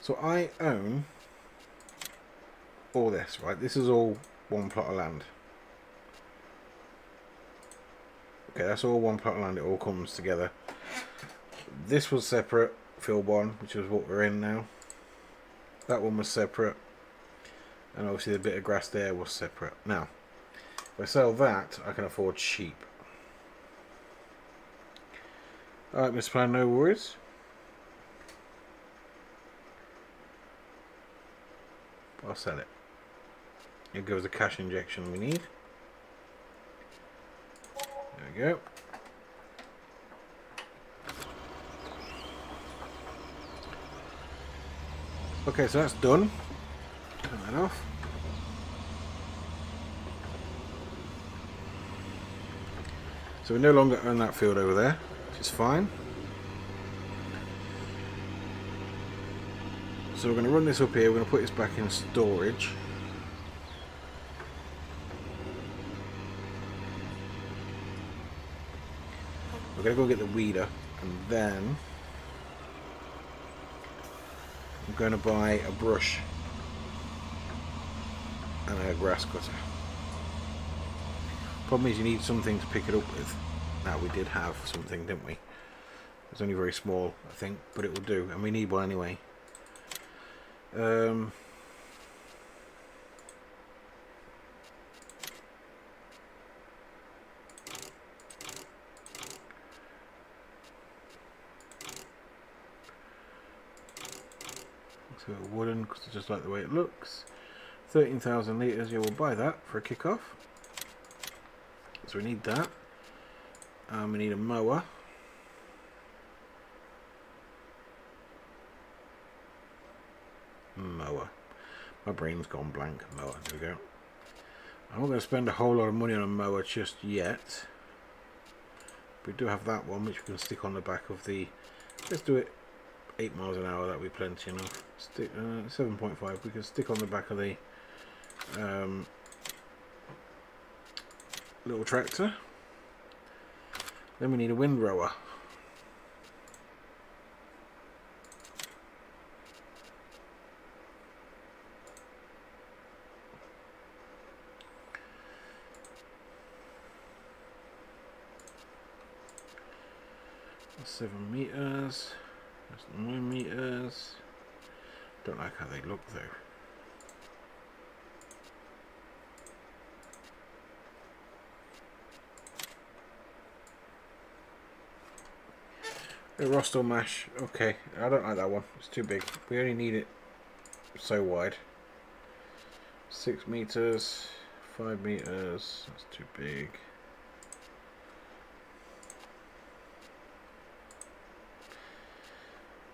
So I own all this, right? This is all one plot of land. Okay, that's all one plot of land. It all comes together. This was separate, field 1, which is what we're in now. That one was separate. And obviously the bit of grass there was separate. Now, if I sell that, I can afford sheep. Alright, Mr. Plan, no worries. I'll sell it. Here goes the cash injection we need. There we go. Okay, so that's done. Turn that off. So we no longer own that field over there, which is fine. So we're going to run this up here, we're going to put this back in storage. We're going to go get the weeder, and then I'm going to buy a brush and a grass cutter. Problem is you need something to pick it up with. Now we did have something, didn't we? It's only very small, I think, but it will do, and we need one anyway. So wooden, because I just like the way it looks. 13,000 litres, yeah, we'll buy that for a kick-off. So we need that. We need a mower. Mower. My brain's gone blank. Mower. There we go. I'm not going to spend a whole lot of money on a mower just yet. We do have that one, which we can stick on the back of the. Let's do it 8 miles an hour. That'll be plenty enough. Stick 7.5. We can stick on the back of the little tractor. Then we need a windrower. That's 7 meters. That's 9 meters. Don't like how they look though. The Rostol mash, okay, I don't like that one, it's too big. We only need it so wide. 6 meters, 5 meters, that's too big.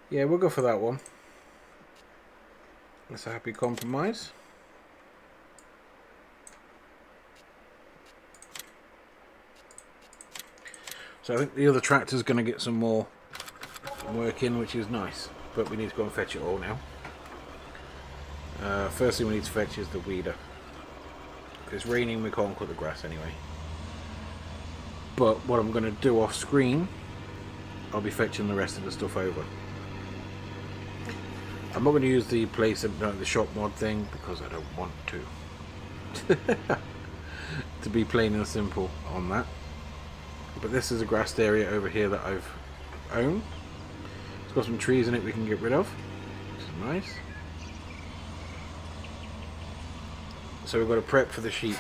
Yeah, we'll go for that one. That's a happy compromise. So I think the other tractor's going to get some more work in, which is nice, but we need to go and fetch it all now. First thing we need to fetch is the weeder. If it's raining, we can't cut the grass anyway. But what I'm going to do off screen, I'll be fetching the rest of the stuff over. I'm not going to use the the shop mod thing because I don't want to. To be plain and simple on that. But this is a grassed area over here that I've owned. It's got some trees in it we can get rid of, which is nice. So we've got to prep for the sheep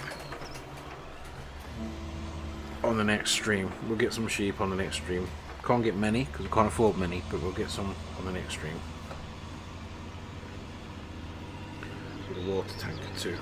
on the next stream. We'll get some sheep on the next stream. Can't get many because we can't afford many, but we'll get some on the next stream. So the water tank too.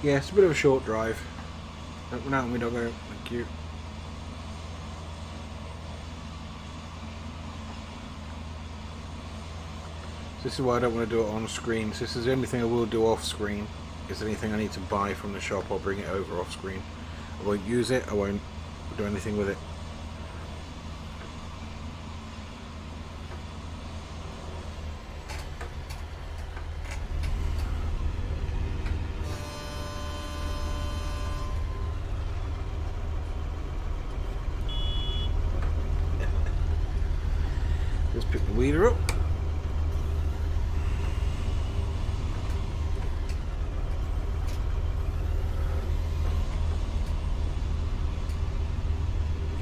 Yeah, it's a bit of a short drive. Open out my doggo, thank you. This is why I don't want to do it on screen. So this is the only thing I will do off screen. Is anything I need to buy from the shop, I'll bring it over off screen. I won't use it, I won't do anything with it. Just pick the weeder up.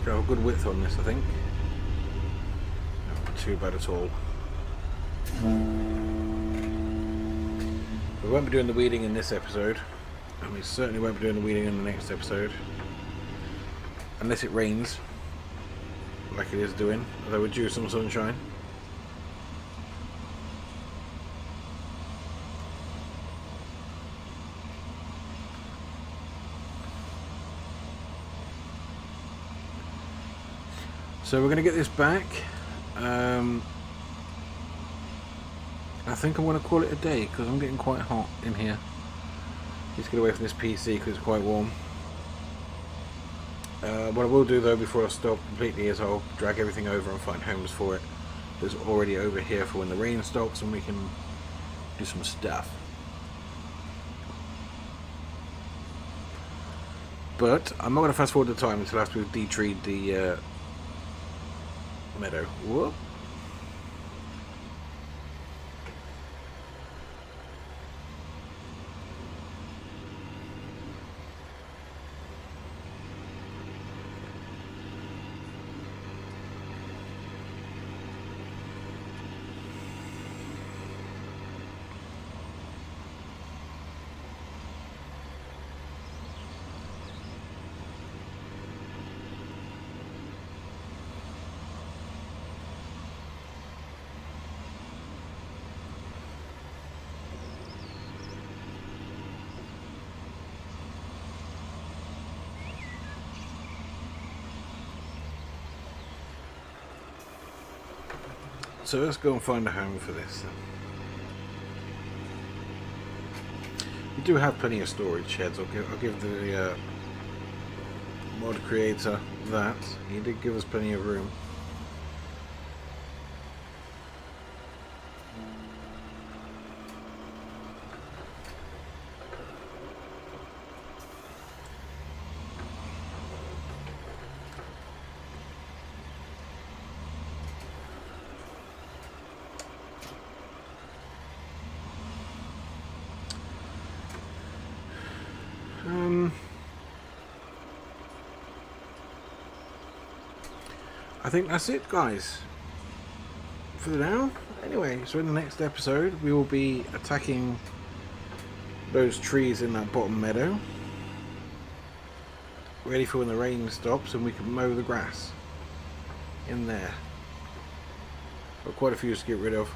Got a good width on this, I think. Not too bad at all. We won't be doing the weeding in this episode, and we certainly won't be doing the weeding in the next episode, unless it rains, like it is doing, although we're due some sunshine. So we're going to get this back. I think I want to call it a day because I'm getting quite hot in here. Let's get away from this PC because it's quite warm. What I will do though before I stop completely is I'll drag everything over and find homes for it that's already over here for when the rain stops and we can do some stuff. But I'm not going to fast forward the time until after we've de-treed the meadow. Whoop. So let's go and find a home for this then. We do have plenty of storage sheds. I'll give the mod creator that. He did give us plenty of room. I think that's it, guys, for now. Anyway, so in the next episode we will be attacking those trees in that bottom meadow, ready for when the rain stops and we can mow the grass in there. Got quite a few to get rid of,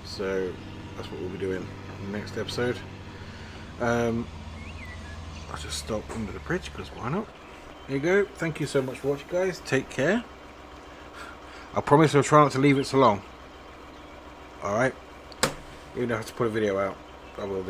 so that's what we'll be doing in the next episode. I'll just stop under the bridge because why not? There you go. Thank you so much for watching, guys. Take care. I promise I'll try not to leave it so long. Alright? Even if I have to put a video out, I will do.